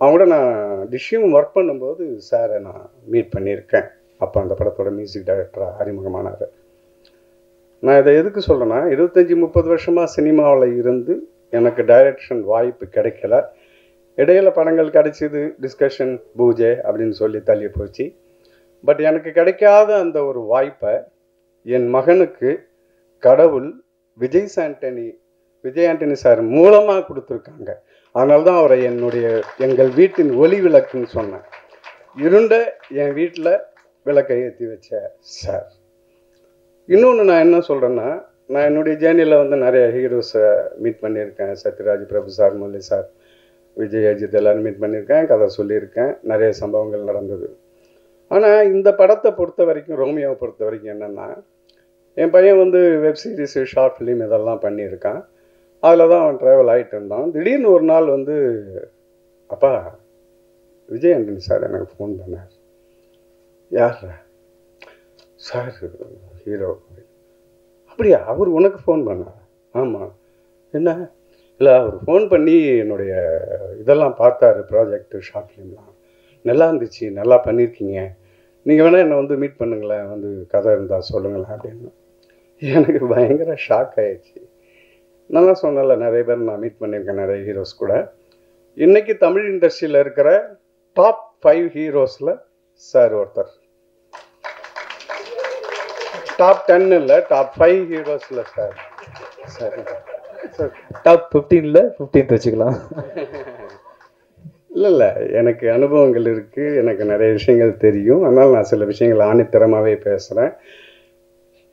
அவங்க கூட நான் டிஷ்யூம் ஒர்க் பண்ணும்போது சாரை நான் மீட் பண்ணியிருக்கேன். அப்போ அந்த படத்தோட மியூசிக் டைரக்டராக அறிமுகமானார். நான் இதை எதுக்கு சொல்கிறேன்னா, 25-30 வருஷமாக சினிமாவில் இருந்து எனக்கு டைரக்ஷன் வாய்ப்பு கிடைக்கல. இடையில படங்கள் கிடைச்சிது, டிஸ்கஷன், பூஜை அப்படின்னு சொல்லி தள்ளி போச்சு. பட் எனக்கு கிடைக்காத அந்த ஒரு வாய்ப்பை என் மகனுக்கு கடவுள் விஜய் ஆண்டனி சார் மூலமாக கொடுத்துருக்காங்க. அதனால தான் அவரை எங்கள் வீட்டின் ஒளி விளக்குன்னு சொன்னேன். இருண்ட என் வீட்டில் விளக்கை ஏற்றி வச்ச சார். இன்னொன்று நான் என்ன சொல்கிறேன்னா, நான் என்னுடைய ஜேர்னியில் வந்து நிறைய ஹீரோஸை மீட் பண்ணியிருக்கேன். சத்யராஜ், பிரபு சார், முரளி சார், விஜய், அஜித் எல்லோரும் மீட் பண்ணியிருக்கேன். கதை சொல்லியிருக்கேன். நிறைய சம்பவங்கள் நடந்தது. ஆனால் இந்த படத்தை பொறுத்த வரைக்கும், ரோமியோவை பொறுத்த வரைக்கும் என்னென்னா, என் பையன் வந்து வெப் சீரிஸு, ஷார்ட் ஃபிலிம் இதெல்லாம் பண்ணியிருக்கான். அதில் தான் அவன் ட்ராவல் ஆகிட்டு இருந்தான். திடீர்னு ஒரு நாள் வந்து, அப்பா விஜய் ஆண்டனி சார் எனக்கு ஃபோன் பண்ணார். யார் சார்? ஹீரோ. அப்படியா, அவர் உனக்கு ஃபோன் பண்ணார்? ஆமாம். என்ன? இல்லை, அவர் ஃபோன் பண்ணி என்னுடைய இதெல்லாம் பார்த்தாரு, ப்ராஜெக்டு, ஷார்ட் ஃபிலிம்லாம் நல்லா இருந்துச்சு, நல்லா பண்ணியிருக்கீங்க, நீங்கள் வேணால் என்னை வந்து மீட் பண்ணுங்களேன், வந்து கதை இருந்தால் சொல்லுங்களேன் அப்படின்னு. எனக்கு பயங்கர ஷாக் ஆகிடுச்சு. நல்லா சொன்னல, நிறைய பேர் நான் மீட் பண்ணியிருக்கேன், நிறைய ஹீரோஸ் கூட. இன்றைக்கி தமிழ் இண்டஸ்ட்ரியில் இருக்கிற டாப் 5 ஹீரோஸில் சார் ஒருத்தர். டாப் 10 இல்லை, டாப் 5 ஹீரோஸில் சார். சரி சார், டாப் 15ல் 15th வச்சுக்கலாம். இல்லை, எனக்கு அனுபவங்கள் இருக்குது, எனக்கு நிறைய விஷயங்கள் தெரியும். அதனால் நான் சில விஷயங்கள் ஆணித்தரமாகவே பேசுகிறேன்.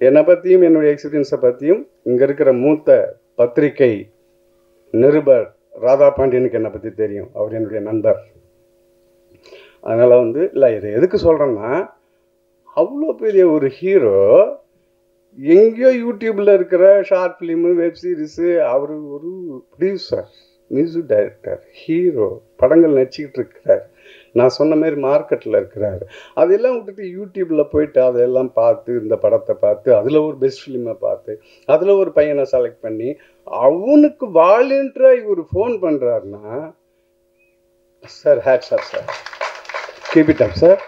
என்னை பற்றியும் என்னுடைய எக்ஸ்பீரியன்ஸை பற்றியும் இங்கே இருக்கிற மூத்த பத்திரிகை நிருபர் ராதா பாண்டியனுக்கு என்னை பற்றி தெரியும். அவர் என்னுடைய நண்பர். அதனால் வந்து, இல்லை, இதை எதுக்கு சொல்கிறேன்னா, அவ்வளோ பெரிய ஒரு ஹீரோ எங்கேயோ யூடியூப்பில் இருக்கிற ஷார்ட் ஃபிலிமு, வெப் சீரிஸு, அவர் ஒரு ப்ரொடியூசர், மியூசிக் டைரக்டர், ஹீரோ, படங்கள் நடிச்சிக்கிட்டு இருக்கிறார். நான் சொன்ன மாதிரி மார்க்கெட்டில் இருக்கிறார். அதெல்லாம் விட்டுட்டு யூடியூப்பில் போயிட்டு அதெல்லாம் பார்த்து, இந்த படத்தை பார்த்து, அதில் ஒரு பெஸ்ட் ஃபிலிமை பார்த்து, அதில் ஒரு பையனை செலக்ட் பண்ணி அவனுக்கு வாலண்டியராக இவர் ஃபோன் பண்ணுறாருன்னா, sir hats off sir, keep it up sir.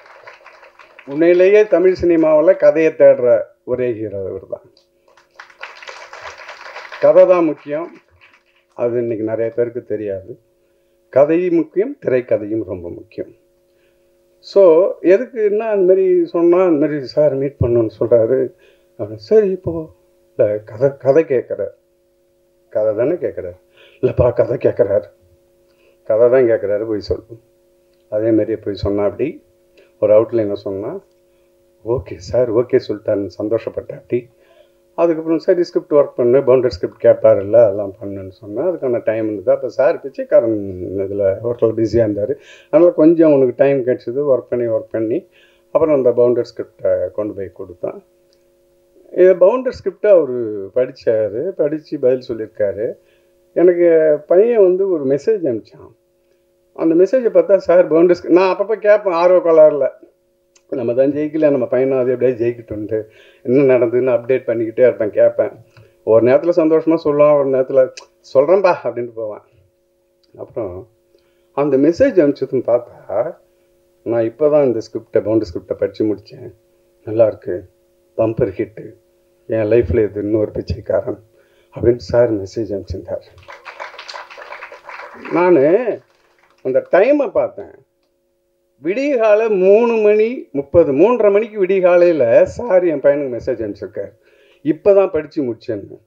உண்மையிலேயே தமிழ் சினிமாவில் கதையை தேடுற ஒரே ஹீரோ இவர் தான். கதை தான் முக்கியம், அது இன்னைக்கு நிறைய பேருக்கு தெரியாது. கதையும் முக்கியம், திரைக்கதையும் ரொம்ப முக்கியம். ஸோ எதுக்கு என்ன அந்த மாதிரி சொன்னால், அந்த மாதிரி சார் மீட் பண்ணணுன்னு சொல்கிறாரு. சரி இப்போது இல்லை கதை கேட்குறார், கதை தானே கேட்குறாரு. இல்லைப்பா கதை கேட்குறாரு, கதை தான் கேட்குறாரு, போய் சொல்லு. அதேமாரியே போய் சொன்னால் அப்படி ஒரு அவுட்லைனை சொன்னால் ஓகே சார் ஓகே சொல்லிட்டாருன்னு சந்தோஷப்பட்டேன். அப்படி அதுக்கப்புறம் சரி ஸ்கிரிப்ட் ஒர்க் பண்ணு, பவுண்டரி ஸ்கிரிப்ட் கேட்பார் இல்லை அதெல்லாம் பண்ணுன்னு சொன்னால் அதுக்கான டைம் இருந்தது. அப்போ சார் பிச்சைக்காரன் இதில் ஒர்க்கில் பிஸியாக இருந்தார். அதனால் கொஞ்சம் உனக்கு டைம் கிடச்சிது, ஒர்க் பண்ணி அப்புறம் அந்த பவுண்டரி ஸ்கிரிப்டை கொண்டு போய் கொடுத்தான். இது பவுண்டரி ஸ்கிரிப்டை அவர் படித்தார், படித்து பதில் சொல்லியிருக்காரு. எனக்கு பையன் வந்து ஒரு மெசேஜ் அனுப்பிச்சான். அந்த மெசேஜை பார்த்தா சார் பவுண்டரி நான் அப்பப்போ கேட்பேன் ஆர்வ கோளாறில், நம்ம தான் ஜெயிக்கல, நம்ம பையனும் அதே அப்படியே ஜெயிக்கிட்டுன்ட்டு என்ன நடந்ததுன்னு அப்டேட் பண்ணிக்கிட்டே இருப்பேன், கேட்பேன். ஒரு நேரத்தில் சந்தோஷமாக சொல்லுவான், ஒரு நேரத்தில் சொல்கிறேன்ப்பா அப்படின்ட்டு போவேன். அப்புறம் அந்த மெசேஜ் அனுப்பிச்சதுன்னு பார்த்தா நான் இப்போ தான் இந்த பவுண்டரி ஸ்கிரிப்டை படித்து முடித்தேன், நல்லாயிருக்கு, பம்பர் ஹிட்டு, என் லைஃப்பில் இது இன்னொரு பிச்சைக்காரன் அப்படின்னு சார் மெசேஜ் அனுப்பிச்சிருந்தார். நான் அந்த டைமை பார்த்தேன், விடிகாலை 3:30 மணிக்கு விடிகாலையில் சார் என் பையனுக்கு மெசேஜ் அனுப்பிச்சிருக்கார், இப்போ தான் படித்து முடிச்சேன்னு.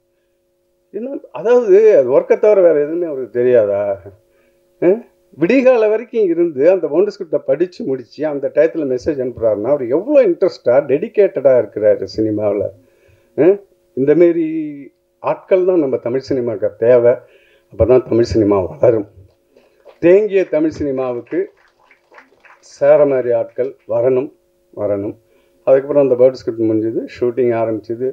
என்ன அதாவது அது ஒர்க்கை தவிர வேறு எதுவுமே அவருக்கு தெரியாதா? விடிகாலை வரைக்கும் இருந்து அந்த பவுண்டரி ஸ்கிரிப்டை படித்து முடித்து அந்த டயத்தில் மெசேஜ் அனுப்புகிறாருன்னா அவர் எவ்வளோ இன்ட்ரெஸ்டாக டெடிக்கேட்டடாக இருக்கிறாரு சினிமாவில். இந்தமாரி ஆட்கள் தான் நம்ம தமிழ் சினிமாவுக்கு தேவை. அப்போ தான் தமிழ் சினிமா வளரும். தேங்கிய தமிழ் சினிமாவுக்கு சேர மாதிரி ஆட்கள் வரணும். அதுக்கப்புறம் அந்த பவுண்டரி ஸ்கிரிப்ட் முடிஞ்சது, ஷூட்டிங் ஆரம்பிச்சிது.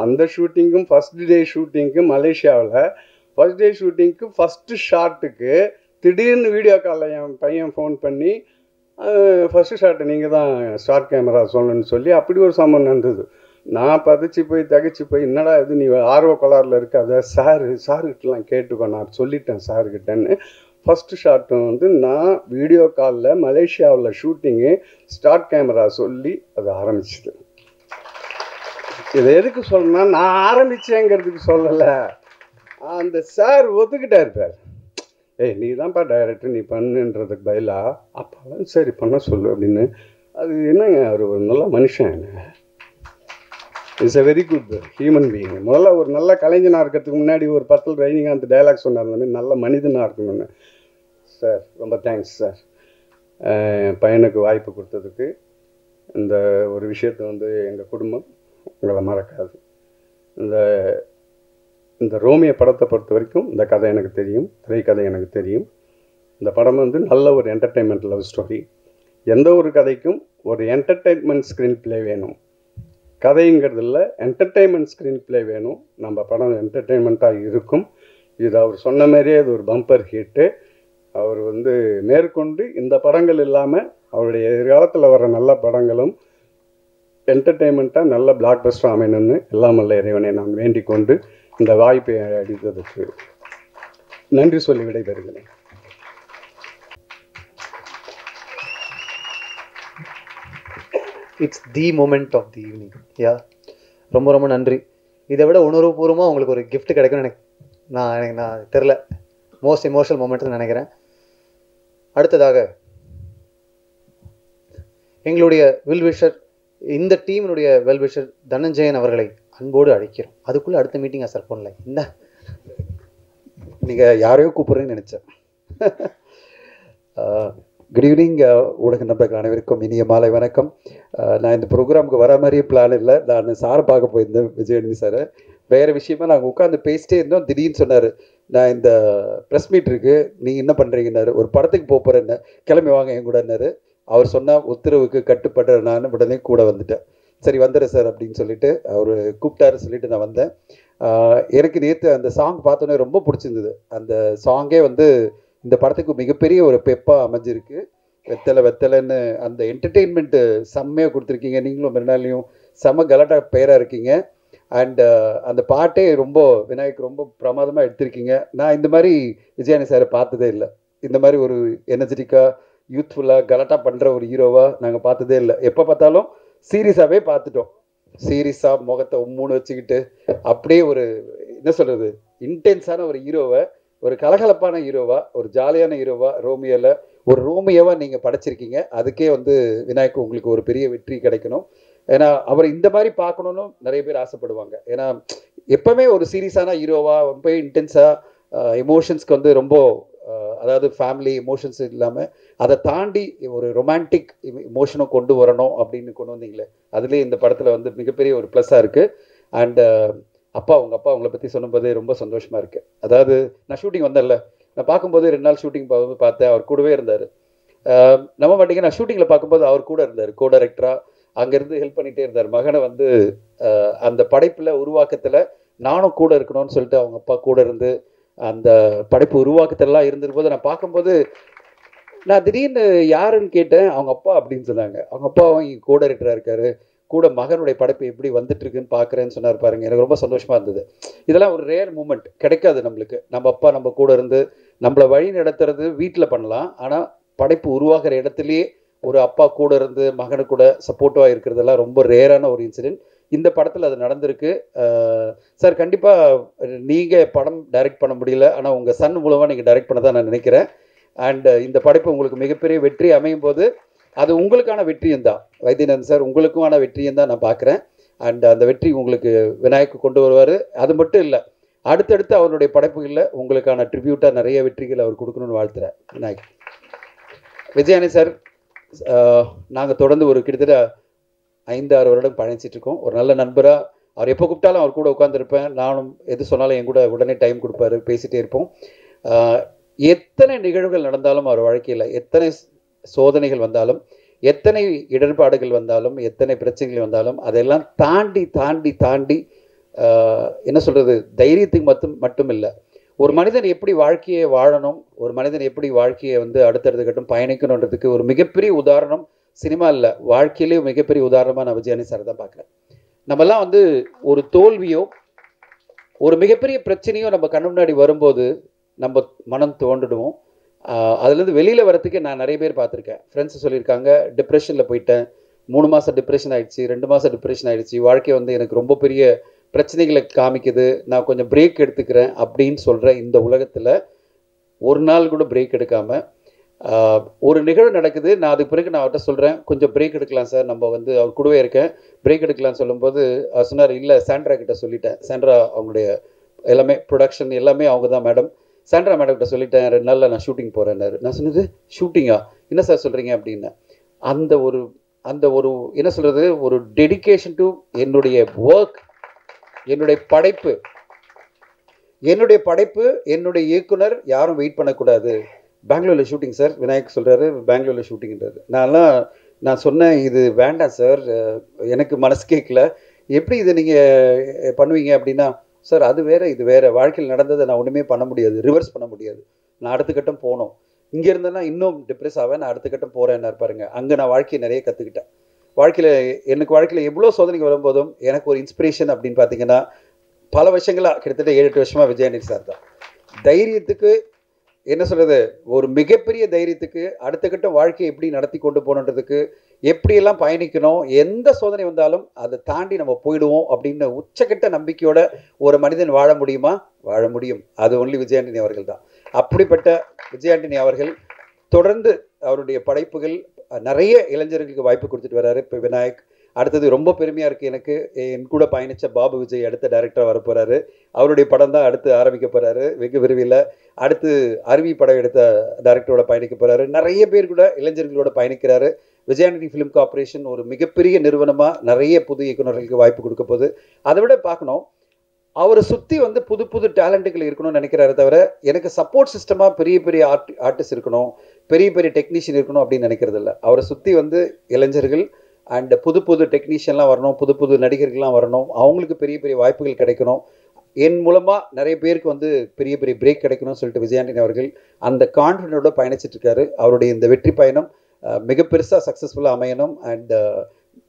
அந்த ஷூட்டிங்கும் ஃபஸ்ட் டே ஷூட்டிங்க்கு மலேசியாவில் ஃபஸ்ட் டே ஷூட்டிங்க்கு ஃபஸ்ட்டு ஷாட்டுக்கு திடீர்னு வீடியோ காலில் என் பையன் ஃபோன் பண்ணி ஃபஸ்ட்டு ஷாட்டை நீங்கள் தான் ஸ்டார்ட் கேமரா சொல்லணும்னு சொல்லி அப்படி ஒரு சம்பவம் நடந்தது. நான் தகைச்சு போய் என்னடா இது நீ ஆர்வ கோளாறில் இருக்காத, சாருக்கிட்டலாம் கேட்டுக்கோ, நான் சொல்லிட்டேன் சாருக்கிட்டேன்னு. ஃபஸ்ட்டு ஷாட்டும் வந்து நான் வீடியோ காலில் மலேசியாவில் ஷூட்டிங்கு ஸ்டார்ட் கேமரா சொல்லி அது ஆரம்பிச்சிது. இதை எதுக்கு சொல்லணும்னா நான் ஆரம்பித்தேங்கிறதுக்கு சொல்லலை, அந்த சார் ஒத்துக்கிட்டார். இருப்பார், ஏய் நீ தான்ப்பா டைரக்டர், நீ பண்ணுன்றதுக்கு பதிலாக அப்போலாம் சரி பண்ண சொல்லு அப்படின்னு. அது என்னங்க அவர் ஒரு நல்ல மனுஷன், it's a very good human being. முதல்ல ஒரு நல்ல கலைஞனாக இருக்கிறதுக்கு முன்னாடி ஒரு படத்தில் ரஜினிகாந்த் டைலாக் சொன்னார், அந்த மாதிரி நல்ல மனிதனாக இருக்கணும்னு. சார் ரொம்ப தேங்க்ஸ் சார், என் பையனுக்கு வாய்ப்பு கொடுத்ததுக்கு. இந்த ஒரு விஷயத்தை வந்து எங்கள் குடும்பம் உங்களை மறக்காது. இந்த ரோமியோ படத்தை பொறுத்த வரைக்கும் இந்த கதை எனக்கு தெரியும், திரைக்கதை எனக்கு தெரியும். இந்த படம் வந்து நல்ல ஒரு என்டர்டெயின்மெண்ட் லவ் ஸ்டோரி. எந்த ஒரு கதைக்கும் ஒரு என்டர்டெயின்மெண்ட் ஸ்க்ரீன் பிளே வேணும். கதைங்கிறது இல்லை, என்டர்டெயின்மெண்ட் ஸ்க்ரீன் பிளே வேணும். நம்ம படம் என்டர்டெயின்மெண்ட்டாக இருக்கும். இது அவர் சொன்ன மாதிரியே இது ஒரு பம்பர் ஹிட்டு. அவர் வந்து மேற்கொண்டு இந்த படங்கள் இல்லாமல் அவருடைய எதிர்காலத்தில் வர நல்ல படங்களும் என்டர்டெயின்மெண்ட்டாக நல்ல பிளாக் பஸ்டர் அமையணும்னு எல்லாம் வல்ல இறைவனை நான் வேண்டிக் கொண்டு இந்த வாய்ப்பை அளித்ததற்கு நன்றி சொல்லி விடைபெறுகிறேன். It's the moment of the evening. Yeah, ரொம்ப நன்றி. இதை விட உணர்வுபூர்வமாக உங்களுக்கு ஒரு கிஃப்ட் கிடைக்கும்னு எனக்கு நான் தெரில. மோஸ்ட் எமோஷனல் மொமெண்ட்னு நினைக்கிறேன். அடுத்ததாக எங்களுடைய வெல்விஷர், இந்த டீமினுடைய வெல்விஷர் தனஞ்சயன் அவர்களை அன்போடு அழைக்கிறோம். அதுக்குள்ளே அடுத்த மீட்டிங்காக சார் பண்ணல, என்ன நீங்கள் யாரையோ கூப்பிட்றேன்னு நினச்சேன். குட் ஈவினிங் ஊடக நண்பர்கள் அனைவருக்கும் இனிய மாலை வணக்கம். நான் இந்த ப்ரோக்ராமுக்கு வர மாதிரியே பிளான் இல்லை. நான் சாரை பார்க்க போயிருந்தேன், விஜயனி சாரை. வேறு விஷயமா நாங்கள் உட்காந்து பேசிட்டே இருந்தோம். திடீர்னு சொன்னார், நான் இந்த ப்ரெஸ் மீட் இருக்குது, நீங்கள் என்ன பண்ணுறீங்கன்னாரு. ஒரு படத்துக்கு போகிறேன்னு, கிளம்பி வாங்க என் கூடன்னாரு. அவர் சொன்னால் உத்தரவுக்கு கட்டுப்படுற நான் உடனே கூட வந்துட்டேன். சரி வந்துடுறேன் சார் அப்படின்னு சொல்லிட்டு அவர் கூப்பிட்டாரு சொல்லிட்டு நான் வந்தேன். எனக்கு நேற்று அந்த சாங் பார்த்தோன்னே ரொம்ப பிடிச்சிருந்தது. அந்த சாங்கே வந்து இந்த படத்துக்கு மிகப்பெரிய ஒரு பெப்பாக அமைஞ்சிருக்கு. வெத்தலை வெத்தலைன்னு அந்த என்டர்டெயின்மெண்ட்டு செம்மையாக கொடுத்துருக்கீங்க. நீங்களும் மறுநாளையும் செம்ம கலாட்டா பேராக இருக்கீங்க. அண்ட் அந்த பாட்டே ரொம்ப விநாயக் ரொம்ப பிரமாதமாக எடுத்திருக்கீங்க. நான் இந்த மாதிரி விஜயானி சாரை பார்த்ததே இல்லை. இந்த மாதிரி ஒரு எனர்ஜெட்டிக்காக யூத்ஃபுல்லாக கலாட்டா பண்ணுற ஒரு ஹீரோவாக நாங்கள் பார்த்ததே இல்லை. எப்போ பார்த்தாலும் சீரியஸாகவே பார்த்துட்டோம். சீரியஸாக முகத்தை உம்முன்னு வச்சுக்கிட்டு அப்படியே ஒரு என்ன சொல்கிறது இன்டென்ஸான ஒரு ஹீரோவை, ஒரு கலகலப்பான ஹீரோவா, ஒரு ஜாலியான ஹீரோவா, ரோமியோவில் ஒரு ரோமியோவாக நீங்கள் படைச்சிருக்கீங்க. அதுக்கே வந்து விநாயக் உங்களுக்கு ஒரு பெரிய வெற்றி கிடைக்கணும். ஏன்னா அவர் இந்த மாதிரி பார்க்கணுன்னு நிறைய பேர் ஆசைப்படுவாங்க. ஏன்னா எப்போவுமே ஒரு சீரியஸான ஹீரோவாக ரொம்ப இன்டென்ஸாக எமோஷன்ஸ்க்கு வந்து ரொம்ப அதாவது ஃபேமிலி எமோஷன்ஸ் இல்லாமல் அதை தாண்டி ஒரு ரொமான்டிக் எமோஷனும் கொண்டு வரணும் அப்படின்னு கொண்டு வந்தீங்களே, அதுலேயே இந்த படத்தில் வந்து மிகப்பெரிய ஒரு ப்ளஸ்ஸாக இருக்குது. அண்ட் உங்கள் அப்பா உங்களை பற்றி சொன்னபோதே ரொம்ப சந்தோஷமாக இருக்குது. அதாவது நான் ஷூட்டிங் வந்தேன்ல, நான் பார்க்கும்போது 2 நாள் ஷூட்டிங் பார்த்தேன். அவர் கூடவே இருந்தார். நம்ப மாட்டீங்க, நான் ஷூட்டிங்கில் பார்க்கும்போது அவர் கூட இருந்தார். கோ டைரக்டராக அங்கேருந்து ஹெல்ப் பண்ணிகிட்டே இருந்தார். மகனை வந்து அந்த படைப்பில் உருவாக்கத்தில் நானும் கூட இருக்கணும்னு சொல்லிட்டு அவங்க அப்பா கூட இருந்து அந்த படைப்பு உருவாக்கத்திலலாம் இருந்திருக்கும்போது நான் பார்க்கும்போது நான் திடீர்னு யாருன்னு கேட்டேன். அவங்க அப்பா அப்படின்னு சொன்னாங்க. அவங்க அப்பாவும் இங்கே கோ டைரக்டராக இருக்கார், கூட மகனுடைய படைப்பு எப்படி வந்துட்டு இருக்குன்னு பார்க்குறேன்னு சொன்னார். பாருங்க, எனக்கு ரொம்ப சந்தோஷமாக இருந்தது. இதெல்லாம் ஒரு ரேர் மூமெண்ட், கிடைக்காது நம்மளுக்கு. நம்ம அப்பா நம்ம கூட இருந்து நம்மளை வழி நடத்துறது வீட்டில் பண்ணலாம், ஆனால் படைப்பு உருவாகிற இடத்துலையே ஒரு அப்பா கூட இருந்து மகனு கூட சப்போர்ட்டிவாக இருக்கிறதெல்லாம் ரொம்ப ரேரான ஒரு இன்சிடென்ட். இந்த படத்தில் அது நடந்திருக்கு. சார் கண்டிப்பாக நீங்கள் படம் டைரக்ட் பண்ண முடியல, ஆனால் உங்கள் சன் மூலமாக நீங்கள் டைரக்ட் பண்ண தான் நான் நினைக்கிறேன். அண்ட் இந்த படைப்பு உங்களுக்கு மிகப்பெரிய வெற்றி அமையும் போது அது உங்களுக்கான வெற்றியும் தான் வைத்தியநாதன் சார், உங்களுக்குமான வெற்றியும் தான் நான் பார்க்குறேன். அண்ட் அந்த வெற்றி உங்களுக்கு விநாயக் கொண்டு வருவார். அது மட்டும் இல்லை, அடுத்தடுத்து அவருடைய படைப்புகளில் உங்களுக்கான ட்ரிபியூட்டாக நிறைய வெற்றிகள் அவர் கொடுக்கணும்னு வாழ்த்துறேன். விநாயக். விஜயானி சார், நாங்கள் தொடர்ந்து ஒரு கிட்டத்தட்ட 5-6 வருடம் பயணிச்சிட்டு இருக்கோம். ஒரு நல்ல நண்பராக அவர் எப்போ கூப்பிட்டாலும் அவர் கூட உட்காந்துருப்பேன். நானும் எது சொன்னாலும் என் கூட உடனே டைம் கொடுப்பாரு, பேசிகிட்டே இருப்போம். எத்தனை நிகழ்வுகள் நடந்தாலும் அவர் வாழ்க்கையில், எத்தனை சோதனைகள் வந்தாலும், எத்தனை இடர்பாடுகள் வந்தாலும், எத்தனை பிரச்சனைகள் வந்தாலும், அதெல்லாம் தாண்டி தாண்டி தாண்டி என்ன சொல்கிறது தைரியத்துக்கு மட்டும் இல்லை, ஒரு மனிதன் எப்படி வாழ்க்கையை வாழணும், ஒரு மனிதன் எப்படி வாழ்க்கையை வந்து அடுத்தடுத்த கட்டம் பயணிக்கணுன்றதுக்கு ஒரு மிகப்பெரிய உதாரணம் சினிமா இல்லை, வாழ்க்கையிலேயும் மிகப்பெரிய உதாரணமாக நான் விஜயானி சார் தான் பார்க்குறேன். நம்மெல்லாம் வந்து ஒரு தோல்வியோ ஒரு மிகப்பெரிய பிரச்சனையோ நம்ம கண்ணு முன்னாடி வரும்போது நம்ம மனம் தோண்டிடுவோம். அதுலேருந்து வெளியில் வரத்துக்கு நான் நிறைய பேர் பார்த்துருக்கேன். ஃப்ரெண்ட்ஸ் சொல்லியிருக்காங்க, டிப்ரெஷனில் போயிட்டேன், 3 மாதம் டிப்ரெஷன் ஆகிடுச்சு, 2 மாதம் டிப்ரெஷன் ஆகிடுச்சு, வாழ்க்கை வந்து எனக்கு ரொம்ப பெரிய பிரச்சனைகளை காமிக்குது, நான் கொஞ்சம் பிரேக் எடுத்துக்கிறேன் அப்படின்னு சொல்கிற இந்த உலகத்தில் ஒரு நாள் கூட பிரேக் எடுக்காமல் ஒரு நிகழ்வு நடக்குது. நான் அதுக்கு பிறகு நான் அவர்கிட்ட சொல்கிறேன், கொஞ்சம் பிரேக் எடுக்கலாம் சார், நம்ம வந்து அவர் கூடவே இருக்கேன், பிரேக் எடுக்கலாம்னு சொல்லும்போது அவர் சொன்னார், இல்லை சாண்ட்ரா கிட்ட சொல்லிட்டேன், சாண்ட்ரா அவங்களுடைய எல்லாமே ப்ரொடக்ஷன் எல்லாமே அவங்க தான் மேடம், சாண்ட்ரா மேடம் கிட்ட சொல்லிட்டேன், 2 நாளில் நான் ஷூட்டிங் போகிறேன்னாரு. நான் சொன்னது ஷூட்டிங்கா, என்ன சார் சொல்கிறீங்க அப்படின்னு. அந்த ஒரு என்ன சொல்கிறது ஒரு டெடிகேஷன் டு என்னுடைய ஒர்க், என்னுடைய படைப்பு, என்னுடைய இயக்குனர் யாரும் வெயிட் பண்ணக்கூடாது. பெங்களூரில் ஷூட்டிங் சார், விநாயக் சொல்கிறாரு பெங்களூரில் ஷூட்டிங்கிறாரு. நான் சொன்னேன், இது வேண்டாம் சார், எனக்கு மனசு கேட்கல, எப்படி இதை நீங்கள் பண்ணுவீங்க அப்படின்னா, சார் அது வேறு இது வேறு, வாழ்க்கையில் நடந்ததை நான் ஒன்றுமே பண்ண முடியாது, ரிவர்ஸ் பண்ண முடியாது, நான் அடுத்த கட்டம் போகணும், இங்கே இருந்தேன்னா இன்னும் டிப்ரெஸ் ஆவேன், நான் அடுத்த கட்டம் போகிறேன்னு பாருங்க. அங்கே நான் வாழ்க்கையை நிறைய கற்றுக்கிட்டேன். வாழ்க்கையில் எவ்வளோ சோதனைக்கு வரும்போதும் எனக்கு ஒரு இன்ஸ்பிரேஷன் அப்படின்னு பார்த்தீங்கன்னா, பல வருஷங்களாக கிட்டத்தட்ட 7-8 வருஷமாக விஜயானி சார் தான். தைரியத்துக்கு என்ன சொல்கிறது, ஒரு மிகப்பெரிய தைரியத்துக்கு அடுத்த கட்ட வாழ்க்கையை எப்படி நடத்தி கொண்டு போகணுன்றதுக்கு, எப்படியெல்லாம் பயணிக்கணும், எந்த சோதனை வந்தாலும் அதை தாண்டி நம்ம போயிடுவோம் அப்படின்னு உச்சக்கட்ட நம்பிக்கையோட ஒரு மனிதன் வாழ முடியுமா? வாழ முடியும். அது ஒன்லி விஜயாண்டனி அவர்கள் தான். அப்படிப்பட்ட விஜயாண்டனி அவர்கள் தொடர்ந்து அவருடைய படைப்புகள் நிறைய இளைஞர்களுக்கு வாய்ப்பு கொடுத்துட்டு வர்றாரு. இப்போ விநாயக், அடுத்தது ரொம்ப பெருமையாக இருக்குது எனக்கு, என் கூட பயணித்த பாபு விஜய் அடுத்த டைரக்டராக வரப்போகிறாரு. அவருடைய படம் தான் அடுத்து ஆரம்பிக்க போகிறாரு வெகு விரைவில். அடுத்து அருவி படம் எடுத்த டைரக்டரோட பயணிக்க போகிறாரு. நிறைய பேர் கூட இளைஞர்களோட பயணிக்கிறாரு. விஜயாண்டனி ஃபிலிம் கார்பரேஷன் ஒரு மிகப்பெரிய நிறுவனமாக நிறைய புது இயக்குநர்களுக்கு வாய்ப்பு கொடுக்க போகுது. அதை விட பார்க்கணும், அவரை சுற்றி வந்து புது புது டேலண்ட்டுகள் இருக்கணும்னு நினைக்கிறாரு தவிர, எனக்கு சப்போர்ட் சிஸ்டமாக பெரிய பெரிய ஆர்டிஸ்ட் இருக்கணும், பெரிய பெரிய டெக்னீஷியன் இருக்கணும் அப்படின்னு நினைக்கிறது இல்லை. அவரை சுற்றி வந்து இளைஞர்கள், அண்ட் புது புது டெக்னீஷியன்லாம் வரணும், புது புது நடிகர்கள்லாம் வரணும், அவங்களுக்கு பெரிய பெரிய வாய்ப்புகள் கிடைக்கணும், என் மூலமாக நிறைய பேருக்கு வந்து பெரிய பெரிய பிரேக் கிடைக்கணும்னு சொல்லிட்டு விஜயாண்டனி அவர்கள் அந்த கான்ஃபிடென்ட்டோட பயணிச்சிட்டு இருக்காரு. அவருடைய இந்த வெற்றி பயணம் மிக பெருசாக சக்ஸஸ்ஃபுல்லாக அமையணும். அண்ட்